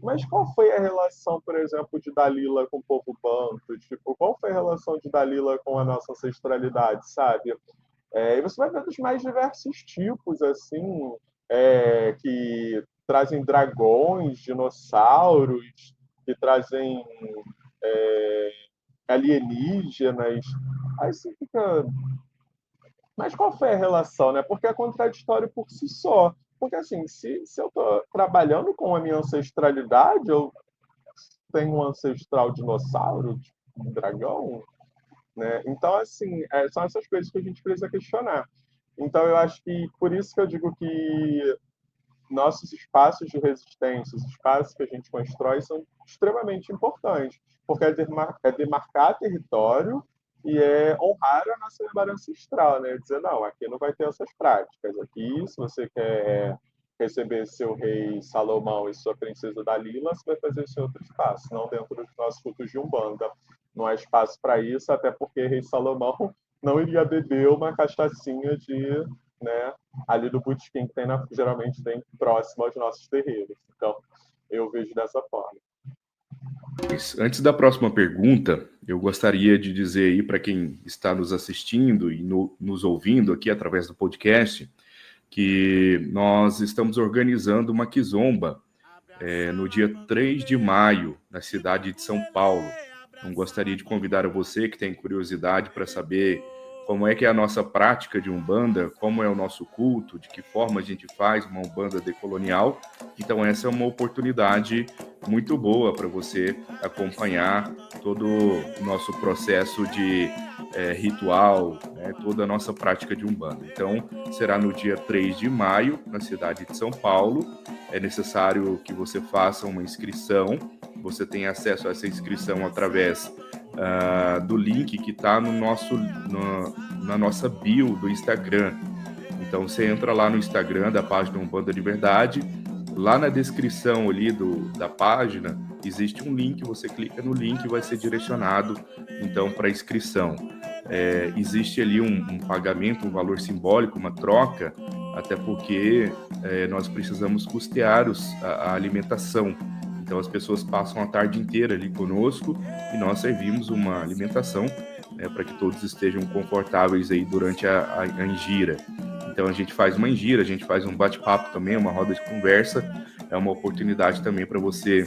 Mas qual foi a relação, por exemplo, de Dalila com o povo banto? Tipo, qual foi a relação de Dalila com a nossa ancestralidade, sabe? E você vai ver dos mais diversos tipos, assim, que trazem dragões, dinossauros, que trazem alienígenas. Aí você fica... Mas qual foi a relação, né? Porque é contraditório por si só. Porque, assim, se eu estou trabalhando com a minha ancestralidade, eu tenho um ancestral dinossauro, tipo, um dragão, né? Então, assim, são essas coisas que a gente precisa questionar. Então, eu acho que por isso que eu digo que nossos espaços de resistência, os espaços que a gente constrói, são extremamente importantes, porque é demarcar território e é honrar a nossa memória ancestral, né? Dizer, não, aqui não vai ter essas práticas. Aqui, se você quer receber seu rei Salomão e sua princesa Dalila, você vai fazer isso em outro espaço, não dentro dos nossos cultos de Umbanda. Não há espaço para isso, até porque rei Salomão não iria beber uma cachaçinha de, né, ali do botequim que tem geralmente tem próximo aos nossos terreiros. Então, eu vejo dessa forma. Antes da próxima pergunta, eu gostaria de dizer aí para quem está nos assistindo e nos ouvindo aqui através do podcast, que nós estamos organizando uma quizomba no dia 3 de maio, na cidade de São Paulo. Então, gostaria de convidar a você que tem curiosidade para saber como é que é a nossa prática de Umbanda, como é o nosso culto, de que forma a gente faz uma Umbanda decolonial. Então, essa é uma oportunidade muito boa para você acompanhar todo o nosso processo de ritual, né, toda a nossa prática de Umbanda. Então, será no dia 3 de maio, na cidade de São Paulo. É necessário que você faça uma inscrição. Você tem acesso a essa inscrição através do link que está na nossa bio do Instagram. Então, você entra lá no Instagram da página Umbanda de Verdade. Lá na descrição ali da página, existe um link. Você clica no link e vai ser direcionado, então, para a inscrição. Existe ali um pagamento, um valor simbólico, uma troca, até porque nós precisamos custear a alimentação. Então, as pessoas passam a tarde inteira ali conosco e nós servimos uma alimentação para que todos estejam confortáveis aí durante a Angira. Então, a gente faz uma Angira, a gente faz um bate-papo também, uma roda de conversa. É uma oportunidade também para você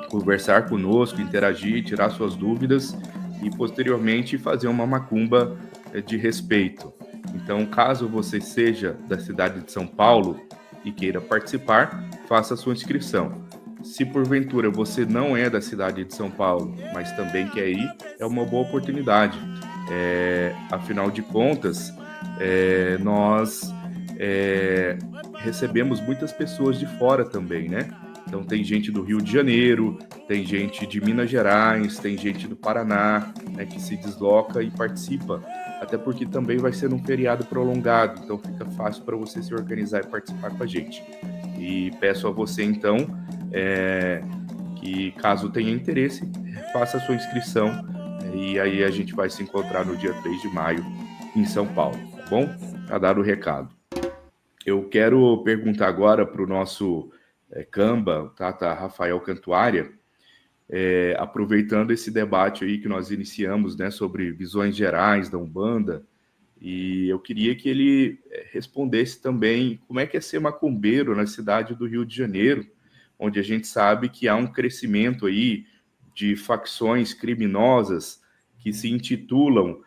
conversar conosco, interagir, tirar suas dúvidas e, posteriormente, fazer uma macumba de respeito. Então, caso você seja da cidade de São Paulo e queira participar, faça a sua inscrição. Se porventura você não é da cidade de São Paulo, mas também quer ir, é uma boa oportunidade. Afinal de contas, nós recebemos muitas pessoas de fora também, né? Então tem gente do Rio de Janeiro, tem gente de Minas Gerais, tem gente do Paraná, né, que se desloca e participa, até porque também vai ser um feriado prolongado, então fica fácil para você se organizar e participar com a gente. E peço a você, então, que caso tenha interesse, faça a sua inscrição e aí a gente vai se encontrar no dia 3 de maio em São Paulo, tá bom? Tá dado o recado. Eu quero perguntar agora para o nosso Camba, Tata Rafael Cantuária, aproveitando esse debate aí que nós iniciamos, né, sobre visões gerais da Umbanda, e eu queria que ele respondesse também como é que é ser macumbeiro na cidade do Rio de Janeiro, onde a gente sabe que há um crescimento aí de facções criminosas que se intitulam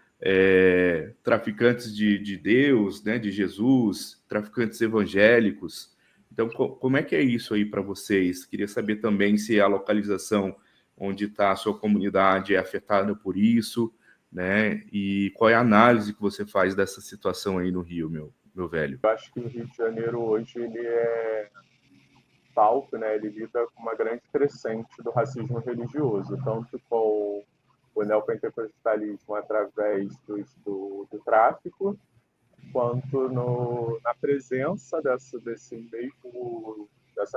traficantes de Deus, né, de Jesus, traficantes evangélicos. Então, como é que é isso aí para vocês? Queria saber também se a localização onde está a sua comunidade é afetada por isso, né? E qual é a análise que você faz dessa situação aí no Rio, meu velho? Eu acho que o Rio de Janeiro hoje ele é palco, né? Ele lida com uma grande crescente do racismo religioso, tanto com o neopentecostalismo através do tráfico, quanto na presença dessa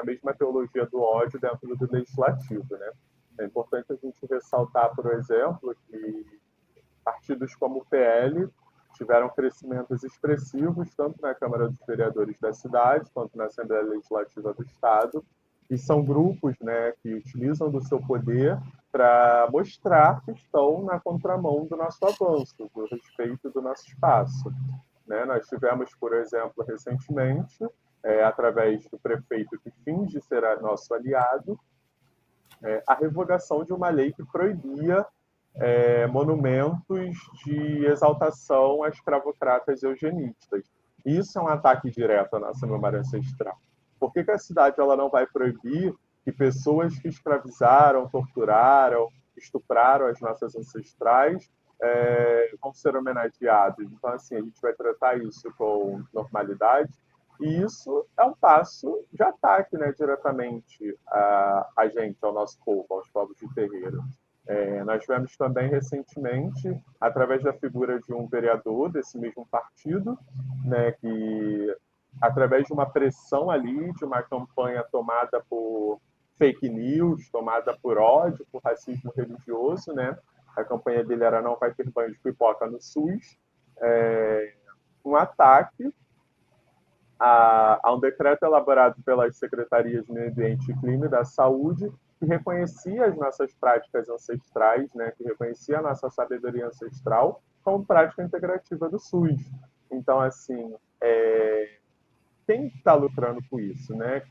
mesma teologia do ódio dentro do legislativo, né? É importante a gente ressaltar, por exemplo, que partidos como o PL tiveram crescimentos expressivos tanto na Câmara dos Vereadores da cidade quanto na Assembleia Legislativa do Estado, e são grupos, né, que utilizam do seu poder para mostrar que estão na contramão do nosso avanço, do respeito do nosso espaço. Né? Nós tivemos, por exemplo, recentemente, através do prefeito que finge ser nosso aliado, a revogação de uma lei que proibia monumentos de exaltação a escravocratas eugenistas. Isso é um ataque direto à nossa memória ancestral. Por que a cidade ela não vai proibir que pessoas que escravizaram, torturaram, estupraram as nossas ancestrais vão ser homenageados. Então, assim, a gente vai tratar isso com normalidade. E isso é um passo de ataque, né, diretamente a gente, ao nosso povo, aos povos de terreiro. Nós tivemos também recentemente, através da figura de um vereador desse mesmo partido, né, que, através de uma pressão ali, de uma campanha tomada por fake news, tomada por ódio, por racismo religioso, né? A campanha dele era não vai ter banho de pipoca no SUS, um ataque a um decreto elaborado pelas Secretarias de Meio Ambiente e Clima e da Saúde, que reconhecia as nossas práticas ancestrais, né, que reconhecia a nossa sabedoria ancestral como prática integrativa do SUS. Então, assim, quem está lucrando com isso, né?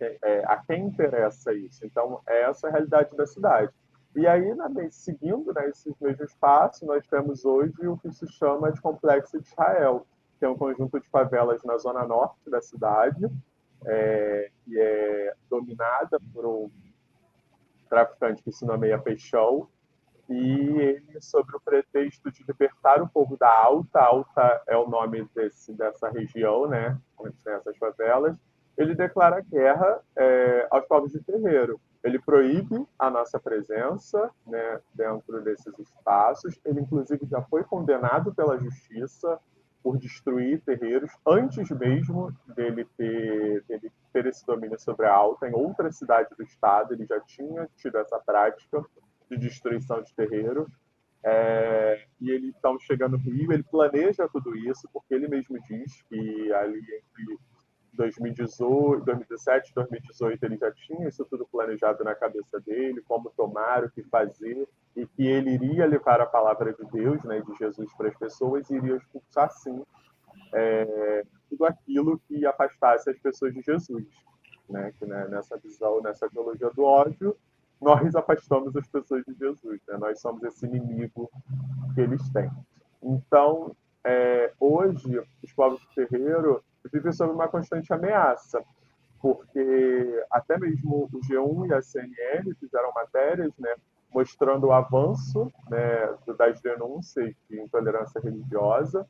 A quem interessa isso? Então, essa é a realidade da cidade. E aí, seguindo, né, esses mesmos passos, nós temos hoje o que se chama de Complexo de Israel, que é um conjunto de favelas na zona norte da cidade, que é dominada por um traficante que se nomeia Peixão, e ele, sob o pretexto de libertar o povo da Alta é o nome dessa região, né, onde tem essas favelas, ele declara guerra aos povos de terreiro. Ele proíbe a nossa presença, né, dentro desses espaços. Ele, inclusive, já foi condenado pela justiça por destruir terreiros antes mesmo dele ter esse domínio sobre a Alta. Em outra cidade do estado, ele já tinha tido essa prática de destruição de terreiro. E ele, então, chega no Rio, ele planeja tudo isso, porque ele mesmo diz que ali entre 2017 e 2018 ele já tinha isso tudo planejado na cabeça dele, como tomar, o que fazer, e que ele iria levar a palavra de Deus, né, de Jesus para as pessoas, e iria expulsar, sim, tudo aquilo que afastasse as pessoas de Jesus. Né, que, né, nessa visão, nessa teologia do ódio, nós afastamos as pessoas de Jesus, né? Nós somos esse inimigo que eles têm. Então, hoje, os povos de terreiro vivem sob uma constante ameaça, porque até mesmo o G1 e a CNN fizeram matérias, né, mostrando o avanço, né, das denúncias de intolerância religiosa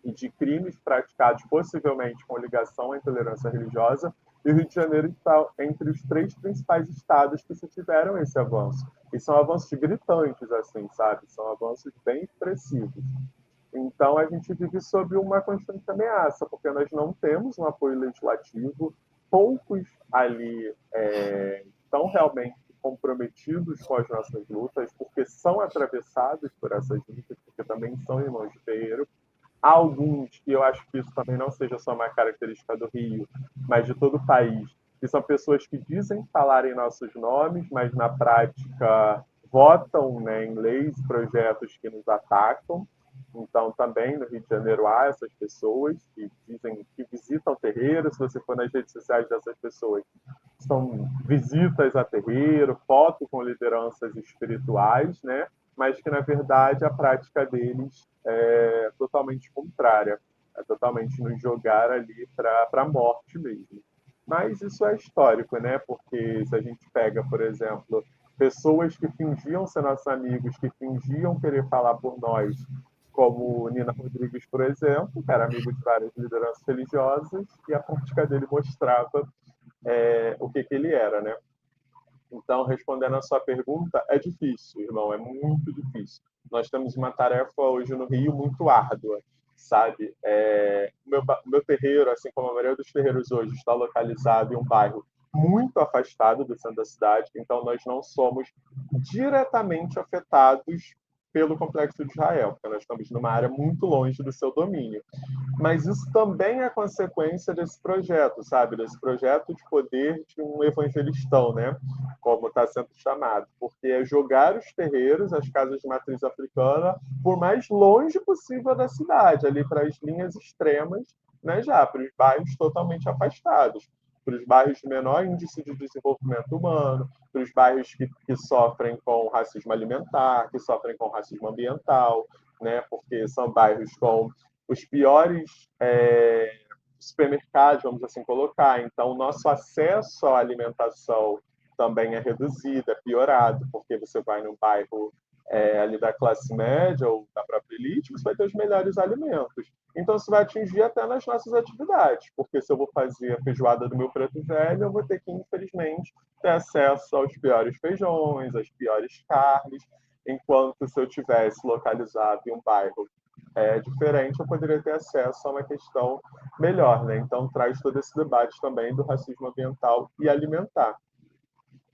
e de crimes praticados possivelmente com ligação à intolerância religiosa, e o Rio de Janeiro está entre os 3 principais estados que se tiveram esse avanço. E são avanços gritantes, assim, sabe? São avanços bem expressivos. Então, a gente vive sob uma constante ameaça, porque nós não temos um apoio legislativo, poucos ali estão realmente comprometidos com as nossas lutas, porque são atravessados por essas lutas, porque também são irmãos de terreiro. Há alguns, e eu acho que isso também não seja só uma característica do Rio, mas de todo o país, que são pessoas que dizem falar em nossos nomes, mas na prática votam, né, em leis e projetos que nos atacam. Então, também no Rio de Janeiro há essas pessoas que dizem que visitam terreiro. Se você for nas redes sociais dessas pessoas, são visitas a terreiro, foto com lideranças espirituais, né? Mas que, na verdade, a prática deles é totalmente contrária, é totalmente nos jogar ali para a morte mesmo. Mas isso é histórico, né? Porque se a gente pega, por exemplo, pessoas que fingiam ser nossos amigos, que fingiam querer falar por nós, como Nina Rodrigues, por exemplo, que era amigo de várias lideranças religiosas, e a prática dele mostrava o que ele era, né? Então, respondendo a sua pergunta, é difícil, irmão, é muito difícil. Nós temos uma tarefa hoje no Rio muito árdua, sabe? O meu terreiro, assim como a maioria dos terreiros hoje, está localizado em um bairro muito afastado do centro da cidade, então nós não somos diretamente afetados pelo Complexo de Israel, porque nós estamos numa área muito longe do seu domínio. Mas isso também é consequência desse projeto, sabe? Desse projeto de poder de um evangelistão, né? Como está sendo chamado. Porque é jogar os terreiros, as casas de matriz africana, por mais longe possível da cidade, ali para as linhas extremas, né? Já para os bairros totalmente afastados, para os bairros de menor índice de desenvolvimento humano, para os bairros que sofrem com racismo alimentar, que sofrem com racismo ambiental, né? Porque são bairros com os piores supermercados, vamos assim colocar. Então, o nosso acesso à alimentação também é reduzido, é piorado, porque você vai num bairro ali da classe média ou da própria elite, você vai ter os melhores alimentos. Então, isso vai atingir até nas nossas atividades, porque se eu vou fazer a feijoada do meu preto velho, eu vou ter que, infelizmente, ter acesso aos piores feijões, às piores carnes, enquanto se eu tivesse localizado em um bairro diferente, eu poderia ter acesso a uma questão melhor, né? Então, traz todo esse debate também do racismo ambiental e alimentar.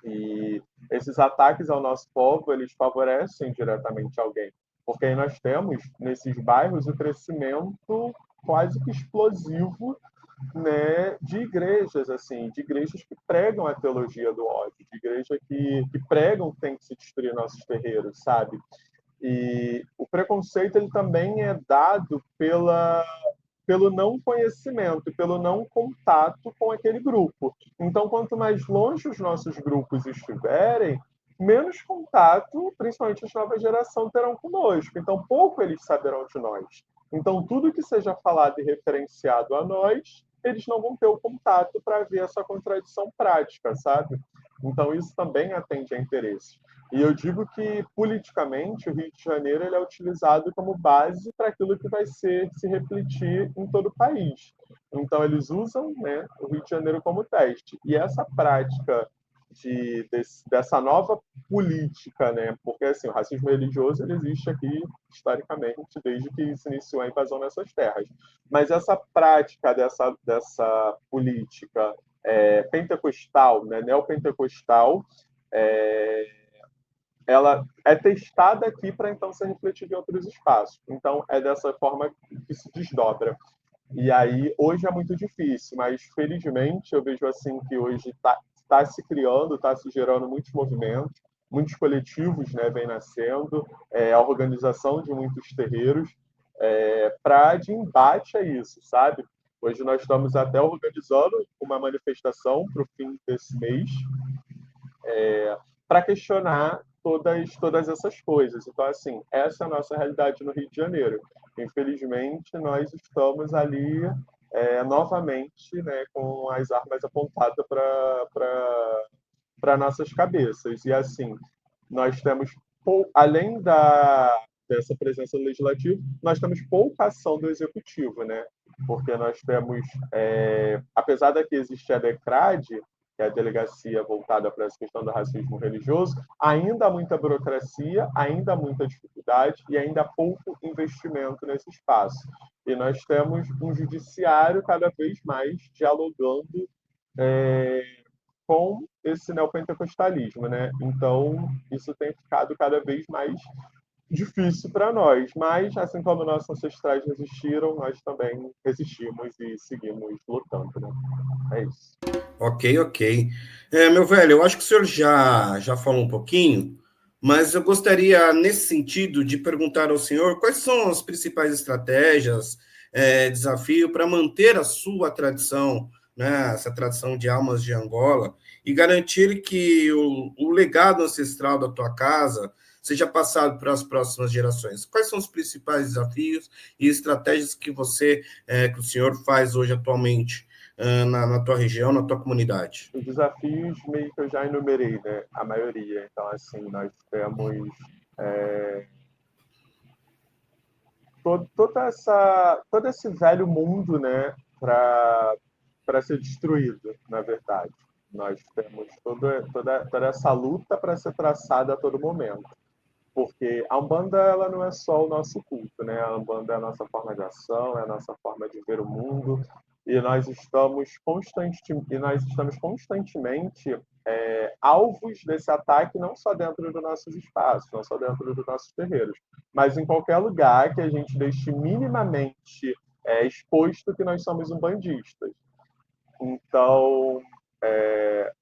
E esses ataques ao nosso povo, eles favorecem diretamente alguém, porque aí nós temos, nesses bairros, o crescimento quase que explosivo, né, de igrejas, assim, de igrejas que pregam a teologia do ódio, de igreja que pregam que tem que se destruir nossos terreiros, sabe? E o preconceito ele também é dado pelo não conhecimento, pelo não contato com aquele grupo. Então, quanto mais longe os nossos grupos estiverem, menos contato, principalmente as novas gerações, terão conosco. Então, pouco eles saberão de nós. Então, tudo que seja falado e referenciado a nós, eles não vão ter o contato para ver essa contradição prática, sabe? Então, isso também atende a interesse. E eu digo que, politicamente, o Rio de Janeiro ele é utilizado como base para aquilo que vai se refletir em todo o país. Então, eles usam, né, o Rio de Janeiro como teste. E essa prática dessa nova política, né, porque assim, o racismo religioso ele existe aqui, historicamente, desde que se iniciou a invasão nessas terras. Mas essa prática dessa política pentecostal, né, neopentecostal, é, ela é testada aqui para então ser refletida em outros espaços. Então, é dessa forma que se desdobra. E aí, hoje é muito difícil, mas felizmente eu vejo assim que hoje está se criando, está se gerando muitos movimentos, muitos coletivos, né, vem nascendo, a organização de muitos terreiros para de embate a isso, sabe? Hoje nós estamos até organizando uma manifestação para o fim desse mês, para questionar todas essas coisas. Então, assim, essa é a nossa realidade no Rio de Janeiro. Infelizmente, nós estamos ali novamente, né, com as armas apontadas para nossas cabeças. E, assim, nós temos, além dessa presença do legislativo, nós temos pouca ação do executivo, né? Porque nós temos, apesar de que existe a DECRAD, que é a delegacia voltada para essa questão do racismo religioso, ainda há muita burocracia, ainda há muita dificuldade e ainda há pouco investimento nesse espaço. E nós temos um judiciário cada vez mais dialogando com esse neopentecostalismo, né? Então, isso tem ficado cada vez mais difícil para nós, mas assim como nossos ancestrais resistiram, nós também resistimos e seguimos lutando, né? É isso. Ok, ok. Meu velho, eu acho que o senhor já falou um pouquinho, mas eu gostaria, nesse sentido, de perguntar ao senhor quais são as principais estratégias, desafio para manter a sua tradição, né, essa tradição de almas de Angola, e garantir que o legado ancestral da tua casa seja passado para as próximas gerações. Quais são os principais desafios e estratégias que que o senhor faz hoje atualmente na tua região, na tua comunidade? Os desafios meio que eu já enumerei, né? A maioria. Então, assim, nós temos todo esse velho mundo, né? Para ser destruído, na verdade. Nós temos toda essa luta para ser traçada a todo momento. Porque a Umbanda ela não é só o nosso culto, né? A Umbanda é a nossa forma de ação, é a nossa forma de ver o mundo, e nós estamos constantemente alvos desse ataque, não só dentro dos nossos espaços, não só dentro dos nossos terreiros, mas em qualquer lugar que a gente deixe minimamente exposto que nós somos umbandistas. Então,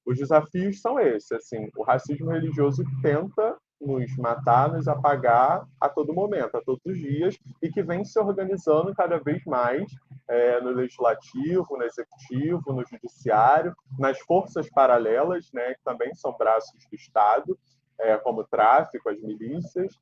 os desafios são esses. Assim, o racismo religioso tenta nos matar, nos apagar a todo momento, a todos os dias, e que vem se organizando cada vez mais no legislativo, no executivo, no judiciário, nas forças paralelas, né, que também são braços do Estado, como o tráfico, as milícias,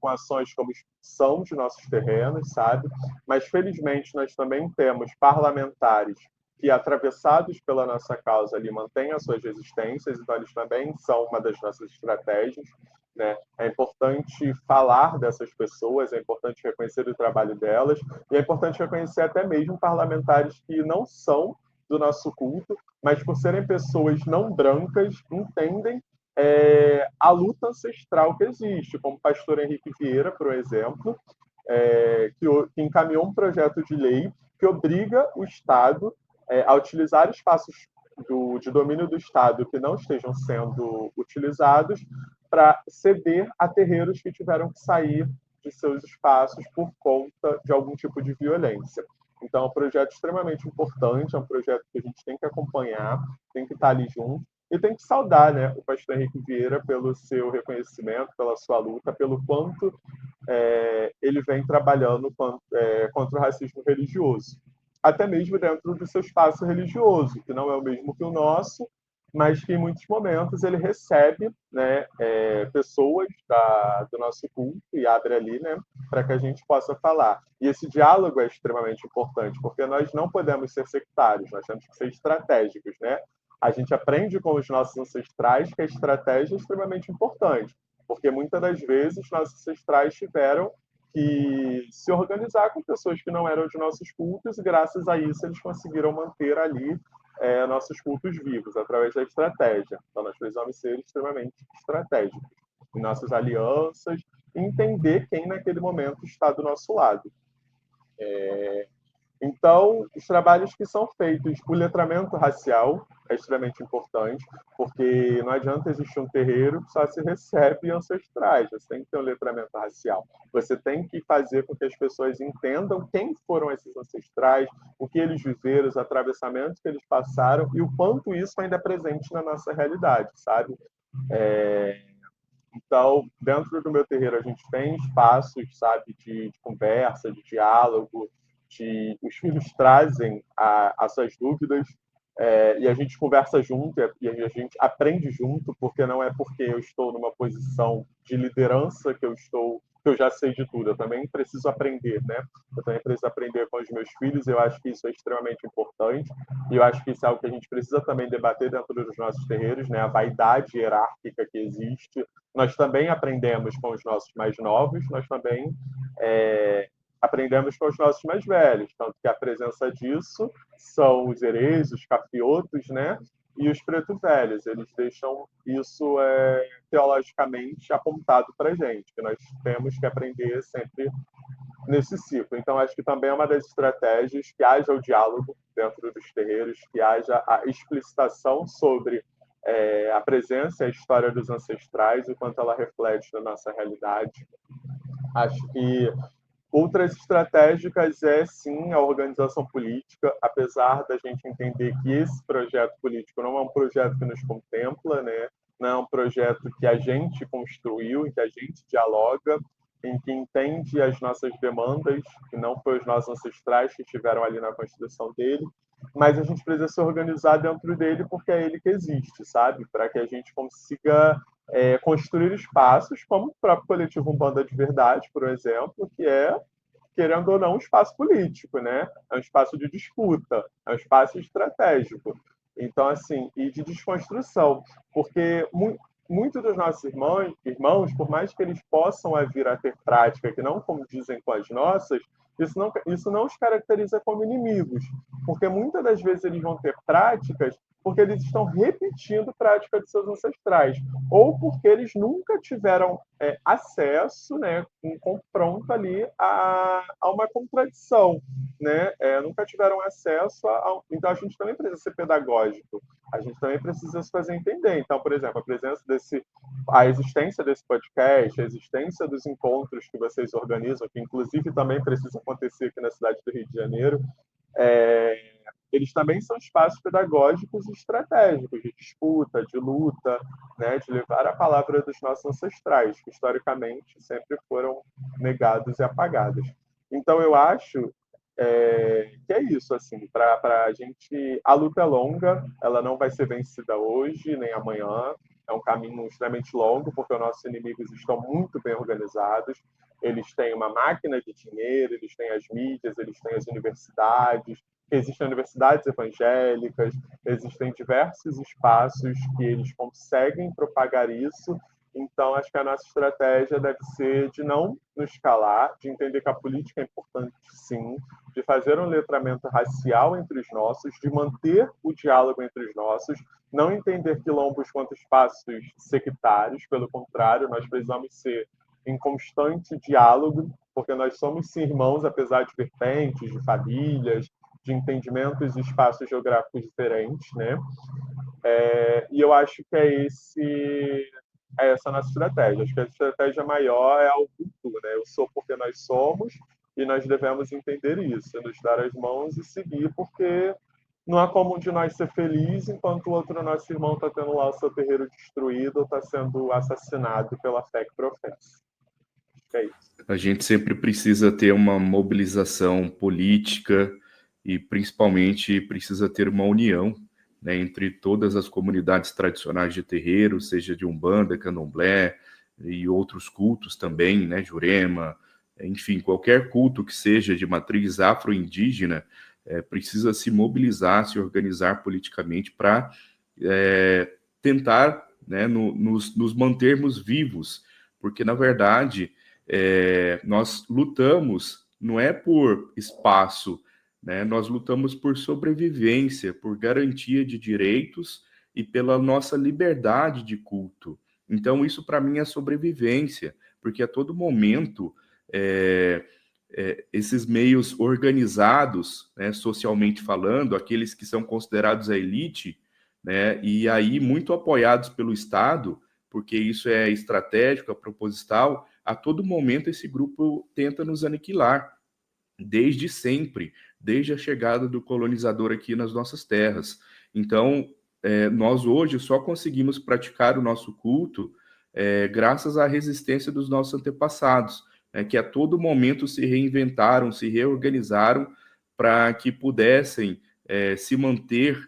com ações como expulsão de nossos terrenos, sabe? Mas, felizmente, nós também temos parlamentares que, atravessados pela nossa causa, ali mantêm as suas resistências, então eles também são uma das nossas estratégias. né? É importante falar dessas pessoas, é importante reconhecer o trabalho delas, e é importante reconhecer até mesmo parlamentares que não são do nosso culto, mas por serem pessoas não brancas, entendem a luta ancestral que existe, como o pastor Henrique Vieira, por exemplo, que encaminhou um projeto de lei que obriga o Estado a utilizar espaços de domínio do Estado que não estejam sendo utilizados para ceder a terreiros que tiveram que sair de seus espaços por conta de algum tipo de violência. Então, é um projeto extremamente importante, é um projeto que a gente tem que acompanhar, tem que estar ali junto, e tem que saudar, né, o pastor Henrique Vieira pelo seu reconhecimento, pela sua luta, pelo quanto ele vem trabalhando contra o racismo religioso. Até mesmo dentro do seu espaço religioso, que não é o mesmo que o nosso, mas que em muitos momentos ele recebe, né, pessoas do nosso culto e abre ali, né, para que a gente possa falar. E esse diálogo é extremamente importante, porque nós não podemos ser sectários, nós temos que ser estratégicos, né? A gente aprende com os nossos ancestrais que a estratégia é extremamente importante, porque muitas das vezes nossos ancestrais tiveram que se organizar com pessoas que não eram de nossos cultos, e graças a isso eles conseguiram manter ali nossos cultos vivos, através da estratégia. Então, nós precisamos ser extremamente estratégicos em nossas alianças, e entender quem naquele momento está do nosso lado. Então, os trabalhos que são feitos, o letramento racial é extremamente importante, porque não adianta existir um terreiro que só se recebe ancestrais, você tem que ter um letramento racial. Você tem que fazer com que as pessoas entendam quem foram esses ancestrais, o que eles viveram, os atravessamentos que eles passaram e o quanto isso ainda é presente na nossa realidade, sabe? Então, dentro do meu terreiro, a gente tem espaços, sabe, de conversa, de diálogo, os filhos trazem as suas dúvidas, e a gente conversa junto e a gente aprende junto, porque não é porque eu estou numa posição de liderança que eu já sei de tudo. Eu também preciso aprender, né? Eu também preciso aprender com os meus filhos. Eu acho que isso é extremamente importante e eu acho que isso é algo que a gente precisa também debater dentro dos nossos terreiros, né? A vaidade hierárquica que existe. Nós também aprendemos com os nossos mais novos. Nós também aprendemos com os nossos mais velhos, tanto que a presença disso são os herês, os cafiotos, né? E os preto velhos, eles deixam isso teologicamente apontado para a gente, que nós temos que aprender sempre nesse ciclo. Então, acho que também é uma das estratégias que haja o diálogo dentro dos terreiros, que haja a explicitação sobre a presença e a história dos ancestrais, o quanto ela reflete na nossa realidade. Acho que outras estratégicas sim, a organização política, apesar da gente entender que esse projeto político não é um projeto que nos contempla, né? Não é um projeto que a gente construiu, em que a gente dialoga, em que entende as nossas demandas, que não foi os nossos ancestrais que estiveram ali na construção dele, mas a gente precisa se organizar dentro dele porque é ele que existe, sabe? Para que a gente consiga construir espaços, como o próprio coletivo Umbanda de Verdade, por exemplo, que é, querendo ou não, um espaço político, né? É um espaço de disputa, é um espaço estratégico. Então, assim, e de desconstrução, porque muitos dos nossos irmãos, por mais que eles possam vir a ter prática que não condizem com as nossas, isso não os caracteriza como inimigos, porque muitas das vezes eles vão ter práticas porque eles estão repetindo prática de seus ancestrais, ou porque eles nunca tiveram acesso, né, um confronto ali a uma contradição, né? Nunca tiveram acesso Então, a gente também precisa ser pedagógico, a gente também precisa se fazer entender. Então, por exemplo, a existência desse podcast, a existência dos encontros que vocês organizam, que inclusive também precisam acontecer aqui na cidade do Rio de Janeiro, eles também são espaços pedagógicos e estratégicos de disputa, de luta, né, de levar a palavra dos nossos ancestrais, que historicamente sempre foram negados e apagados. Então, eu acho que é isso, assim, para a gente, a luta é longa, ela não vai ser vencida hoje nem amanhã, é um caminho extremamente longo, porque os nossos inimigos estão muito bem organizados, eles têm uma máquina de dinheiro, eles têm as mídias, eles têm as universidades, existem universidades evangélicas, existem diversos espaços que eles conseguem propagar isso Então, acho que a nossa estratégia deve ser de não nos calar, de entender que a política é importante, sim, de fazer um letramento racial entre os nossos, de manter o diálogo entre os nossos, não entender quilombos quanto espaços sectários, pelo contrário, nós precisamos ser em constante diálogo, porque nós somos sim irmãos, apesar de vertentes, de famílias, de entendimentos e espaços geográficos diferentes, né? E eu acho que é essa a nossa estratégia. Acho que a estratégia maior é a Ubuntu, né? Eu sou porque nós somos e nós devemos entender isso, nos dar as mãos e seguir, porque não há como um de nós ser feliz enquanto o outro nosso irmão está tendo lá o seu terreiro destruído ou está sendo assassinado pela fé que professa. É isso. A gente sempre precisa ter uma mobilização política e, principalmente, precisa ter uma união, né, entre todas as comunidades tradicionais de terreiro, seja de Umbanda, Candomblé e outros cultos também, né, Jurema, enfim, qualquer culto que seja de matriz afro-indígena, precisa se mobilizar, se organizar politicamente para tentar, né, nos mantermos vivos, porque, na verdade, nós lutamos não é por espaço, né? Nós lutamos por sobrevivência, por garantia de direitos e pela nossa liberdade de culto. Então, isso para mim é sobrevivência, porque a todo momento esses meios organizados, né, socialmente falando, aqueles que são considerados a elite, né, e aí muito apoiados pelo Estado, porque isso é estratégico, é proposital, a todo momento esse grupo tenta nos aniquilar, desde sempre, desde a chegada do colonizador aqui nas nossas terras. Então, nós hoje só conseguimos praticar o nosso culto graças à resistência dos nossos antepassados, né, que a todo momento se reinventaram, se reorganizaram para que pudessem se manter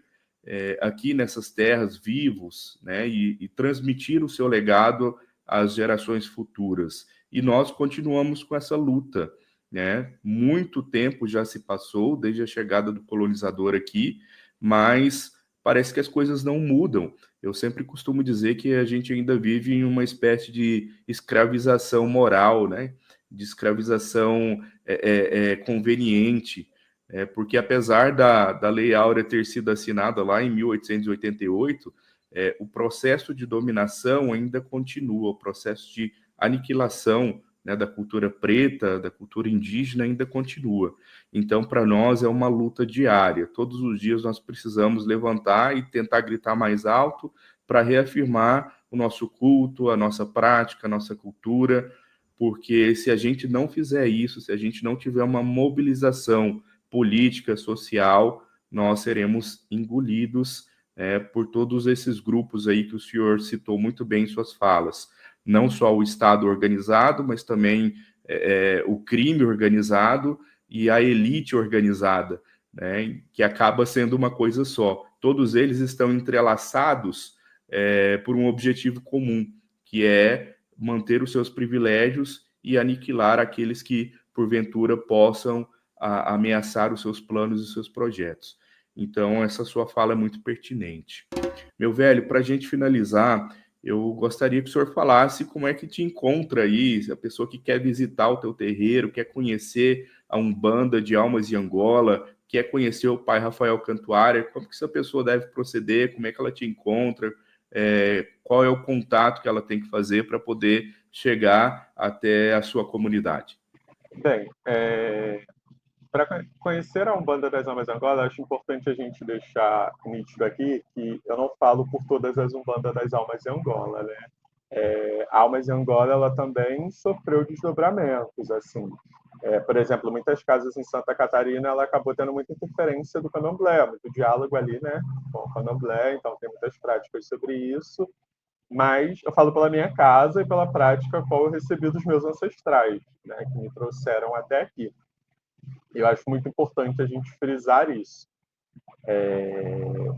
aqui nessas terras vivos, né, e transmitir o seu legado às gerações futuras. E nós continuamos com essa luta, né? Muito tempo já se passou desde a chegada do colonizador aqui, mas parece que as coisas não mudam. Eu sempre costumo dizer que a gente ainda vive em uma espécie de escravização moral, né? De escravização conveniente, porque apesar da Lei Áurea ter sido assinada lá em 1888, o processo de dominação ainda continua, o processo de aniquilação, né, da cultura preta, da cultura indígena ainda continua. Então, para nós é uma luta diária. Todos os dias nós precisamos levantar e tentar gritar mais alto para reafirmar o nosso culto, a nossa prática, a nossa cultura, porque se a gente não fizer isso, se a gente não tiver uma mobilização política, social, nós seremos engolidos por todos esses grupos aí que o senhor citou muito bem em suas falas. Não só o Estado organizado, mas também o crime organizado e a elite organizada, né, que acaba sendo uma coisa só. Todos eles estão entrelaçados por um objetivo comum, que é manter os seus privilégios e aniquilar aqueles que, porventura, possam ameaçar os seus planos e seus projetos. Então, essa sua fala é muito pertinente. Meu velho, para a gente finalizar, eu gostaria que o senhor falasse como é que te encontra aí, a pessoa que quer visitar o teu terreiro, quer conhecer a Umbanda de Almas de Angola, quer conhecer o Pai Rafael Cantuária, como que essa pessoa deve proceder, como é que ela te encontra, qual é o contato que ela tem que fazer para poder chegar até a sua comunidade? Bem, para conhecer a Umbanda das Almas de Angola, acho importante a gente deixar nítido aqui que eu não falo por todas as Umbandas das Almas de Angola, né? A Almas de Angola, ela também sofreu desdobramentos, assim. Por exemplo, muitas casas em Santa Catarina, ela acabou tendo muita interferência do candomblé, muito diálogo ali, né, com o candomblé, então tem muitas práticas sobre isso, mas eu falo pela minha casa e pela prática qual eu recebi dos meus ancestrais, né, que me trouxeram até aqui. Eu acho muito importante a gente frisar isso.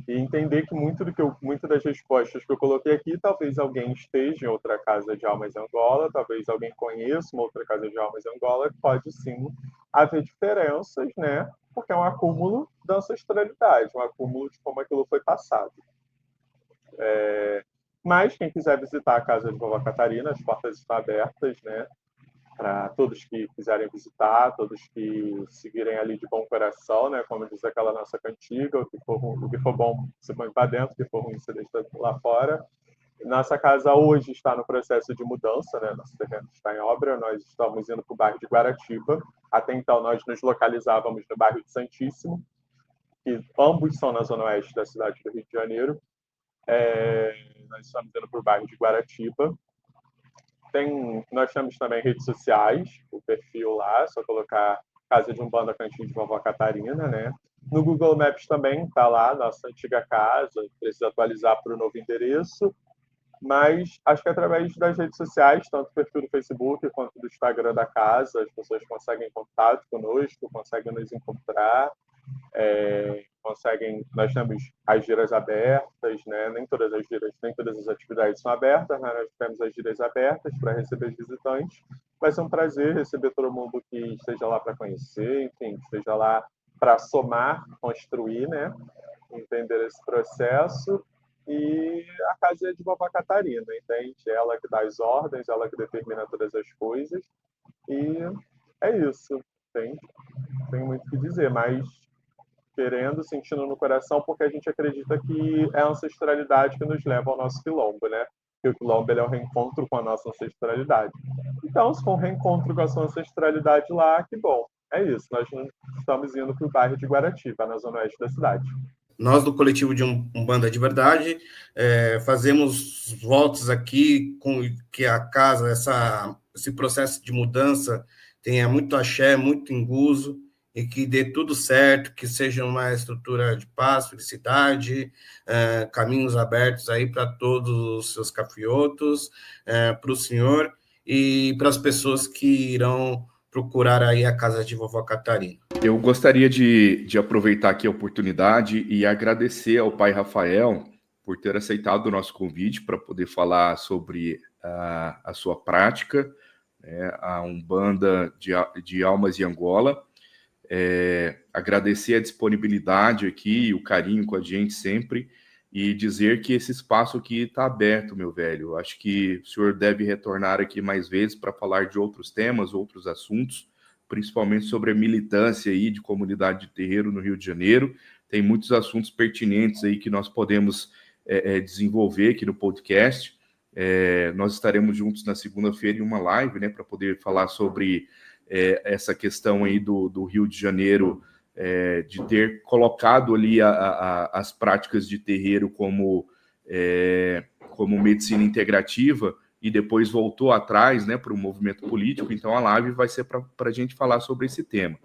E entender que muito das respostas que eu coloquei aqui, talvez alguém esteja em outra casa de almas em Angola, talvez alguém conheça uma outra casa de almas em Angola, que pode sim haver diferenças, né? Porque é um acúmulo da ancestralidade, um acúmulo de como aquilo foi passado. Mas quem quiser visitar a casa de Vovó Catarina, as portas estão abertas, né? Para todos que quiserem visitar, todos que seguirem ali de bom coração, né? Como diz aquela nossa cantiga, o que for bom você põe para dentro, o que for ruim você deixa lá fora. Nossa casa hoje está no processo de mudança, né? Nosso terreno está em obra, nós estamos indo para o bairro de Guaratiba. Até então nós nos localizávamos no bairro de Santíssimo, que ambos são na zona oeste da cidade do Rio de Janeiro. Nós estamos indo para o bairro de Guaratiba. Nós temos também redes sociais, o perfil lá, só colocar Casa de Umbanda Cantinho de Vovó Catarina, né? No Google Maps também está lá nossa antiga casa, precisa atualizar para o novo endereço, mas acho que através das redes sociais, tanto o perfil do Facebook quanto do Instagram da casa, as pessoas conseguem contato conosco, conseguem nos encontrar, nós temos as giras abertas, né? Nem todas as atividades são abertas, mas nós temos as giras abertas para receber os visitantes. Vai ser um prazer receber todo mundo que esteja lá para conhecer, enfim, que esteja lá para somar, construir, né? Entender esse processo. E a casa é de Vovó Catarina, entende? Ela que dá as ordens, ela que determina todas as coisas. E é isso, entende? Tenho muito o que dizer, mas sentindo no coração, porque a gente acredita que é a ancestralidade que nos leva ao nosso quilombo, né? E o quilombo é o reencontro com a nossa ancestralidade. Então, se for um reencontro com a sua ancestralidade lá, que bom. É isso, nós estamos indo para o bairro de Guaratiba, na zona oeste da cidade. Nós, do coletivo de Umbanda de Verdade, fazemos votos aqui com que a casa, esse processo de mudança, tenha muito axé, muito enguso, e que dê tudo certo, que seja uma estrutura de paz, felicidade, caminhos abertos aí para todos os seus cafiotos, para o senhor e para as pessoas que irão procurar aí a casa de Vovó Catarina. Eu gostaria de aproveitar aqui a oportunidade e agradecer ao pai Rafael por ter aceitado o nosso convite para poder falar sobre a sua prática, né, a Umbanda de Almas de Angola. Agradecer a disponibilidade aqui, o carinho com a gente sempre, e dizer que esse espaço aqui está aberto, meu velho. Acho que o senhor deve retornar aqui mais vezes para falar de outros temas, outros assuntos, principalmente sobre a militância aí de comunidade de terreiro no Rio de Janeiro. Tem muitos assuntos pertinentes aí que nós podemos desenvolver aqui no podcast. Nós estaremos juntos na segunda-feira em uma live, né, para poder falar sobre essa questão aí do Rio de Janeiro, de ter colocado ali as práticas de terreiro como medicina integrativa e depois voltou atrás, né, para o movimento político. Então a live vai ser para a gente falar sobre esse tema.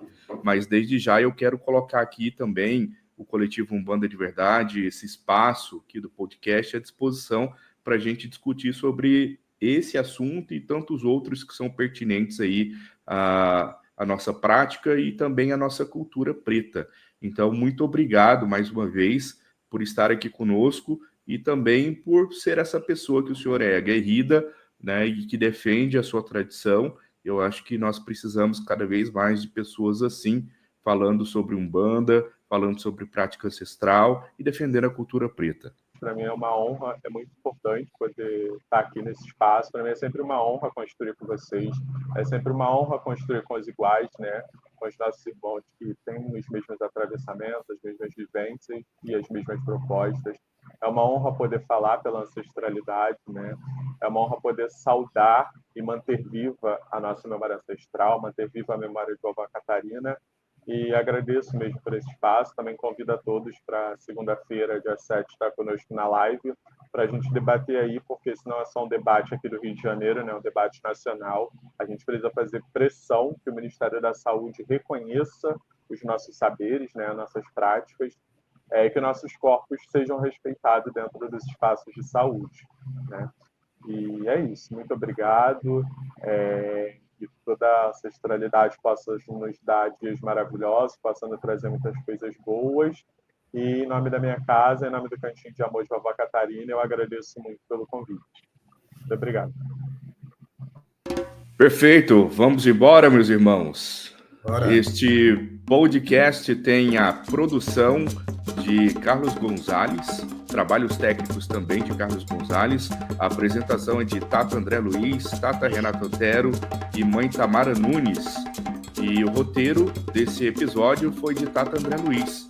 Mas desde já eu quero colocar aqui também o coletivo Umbanda de Verdade, esse espaço aqui do podcast à disposição para a gente discutir sobre esse assunto e tantos outros que são pertinentes aí à nossa prática e também à nossa cultura preta. Então, muito obrigado mais uma vez por estar aqui conosco e também por ser essa pessoa que o senhor é, aguerrida, né, e que defende a sua tradição. Eu acho que nós precisamos cada vez mais de pessoas assim, falando sobre Umbanda, falando sobre prática ancestral e defendendo a cultura preta. Para mim é uma honra, é muito importante poder estar aqui nesse espaço. Para mim é sempre uma honra construir com vocês, é sempre uma honra construir com os iguais, né? Com os nossos irmãos que têm os mesmos atravessamentos, as mesmas vivências e as mesmas propostas. É uma honra poder falar pela ancestralidade, né? É uma honra poder saudar e manter viva a nossa memória ancestral, manter viva a memória de Vovó Catarina. E agradeço mesmo por esse espaço. Também convido a todos para segunda-feira, dia 7, estar conosco na live, para a gente debater aí, porque senão é só um debate aqui do Rio de Janeiro, né? Um debate nacional. A gente precisa fazer pressão que o Ministério da Saúde reconheça os nossos saberes, né? As nossas práticas, e que nossos corpos sejam respeitados dentro dos espaços de saúde, né? E é isso. Muito obrigado. Que toda a ancestralidade possa nos dar dias maravilhosos, possando trazer muitas coisas boas. E em nome da minha casa, em nome do Cantinho de Amor de Vovó Catarina, eu agradeço muito pelo convite. Muito obrigado. Perfeito. Vamos embora, meus irmãos. Bora. Este podcast tem a produção de Carlos Gonzalez, trabalhos técnicos também de Carlos Gonzalez. A apresentação é de Tata André Luiz, Tata Renato Otero e mãe Tamara Nunes. E o roteiro desse episódio foi de Tata André Luiz.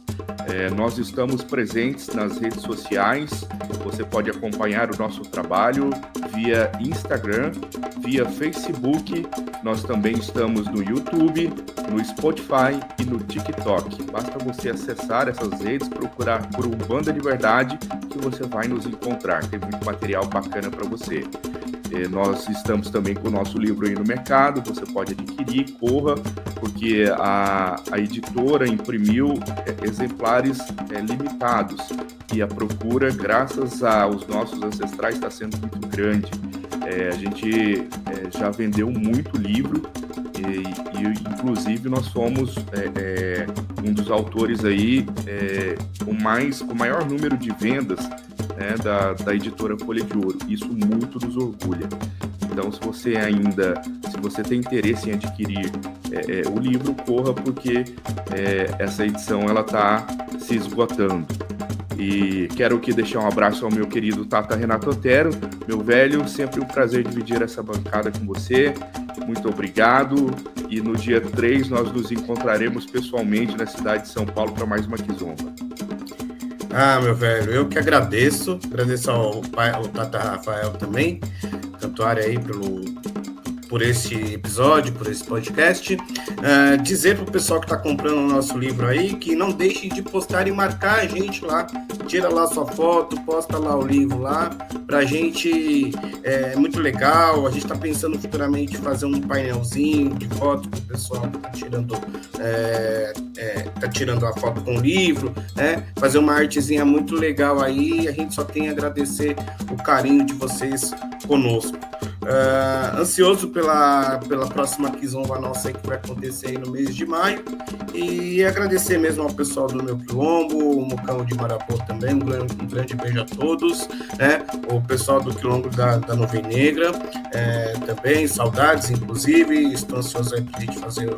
Nós estamos presentes nas redes sociais. Você pode acompanhar o nosso trabalho via Instagram, via Facebook. Nós também estamos no YouTube, no Spotify e no TikTok. Basta você acessar essas redes, procurar por Umbanda de Verdade, que você vai nos encontrar. Tem muito material bacana para você. Nós estamos também com o nosso livro aí no mercado, você pode adquirir, corra, porque a editora imprimiu exemplares limitados e a procura, graças aos nossos ancestrais, está sendo muito grande. A gente já vendeu muito livro e inclusive nós somos um dos autores aí com maior número de vendas, né, da editora Folha de Ouro. Isso muito nos orgulha. Então, se você tem interesse em adquirir o livro, corra, porque essa edição ela está se esgotando. E quero aqui deixar um abraço ao meu querido Tata Renato Otero, meu velho, sempre um prazer dividir essa bancada com você. Muito obrigado. E no dia 3 nós nos encontraremos pessoalmente na cidade de São Paulo para mais uma Kizomba. Meu velho, eu que agradeço ao Tata Rafael também, Cantuária aí por esse episódio, por esse podcast. Dizer pro pessoal que está comprando o nosso livro aí, que não deixe de postar e marcar a gente lá, tira lá sua foto, posta lá o livro lá, pra gente, é muito legal. A gente está pensando futuramente em fazer um painelzinho de foto com o pessoal que tá tirando a foto com o livro, né? Fazer uma artezinha muito legal aí. A gente só tem a agradecer o carinho de vocês conosco. Ansioso pela próxima Kizomba nossa aí, que vai acontecer aí no mês de maio, e agradecer mesmo ao pessoal do meu quilombo, o Mocão de Marapó também, um grande beijo a todos, né? O pessoal do quilombo da Nuvem Negra, também, saudades, inclusive. Estou ansioso aí pra gente fazer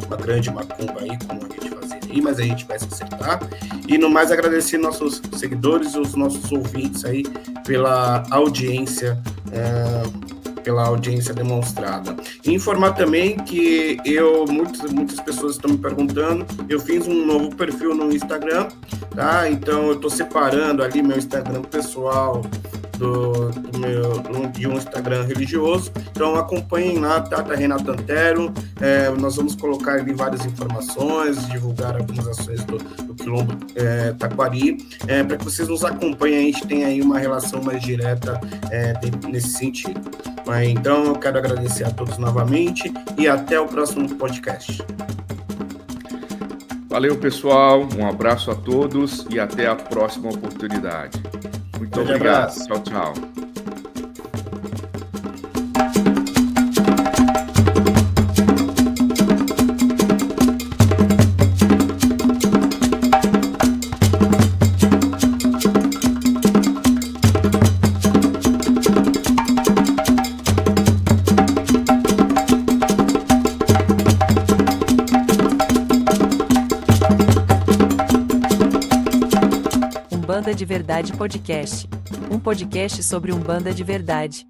uma grande macumba aí, como a gente fazia aí, mas a gente vai se acertar. E no mais, agradecer nossos seguidores, os nossos ouvintes aí, pela audiência demonstrada. E informar também que muitas pessoas estão me perguntando, eu fiz um novo perfil no Instagram, tá? Então eu estou separando ali meu Instagram pessoal de um Instagram religioso. Então acompanhem lá, Tata Renato Otero. Nós vamos colocar ali várias informações, divulgar algumas ações do Quilombo Taquari, para que vocês nos acompanhem. A gente tem aí uma relação mais direta nesse sentido. Então eu quero agradecer a todos novamente e até o próximo podcast. Valeu, pessoal, um abraço a todos e até a próxima oportunidade. Muito obrigado. Tchau, tchau. Umbanda de Verdade Podcast. Um podcast sobre Umbanda de Verdade.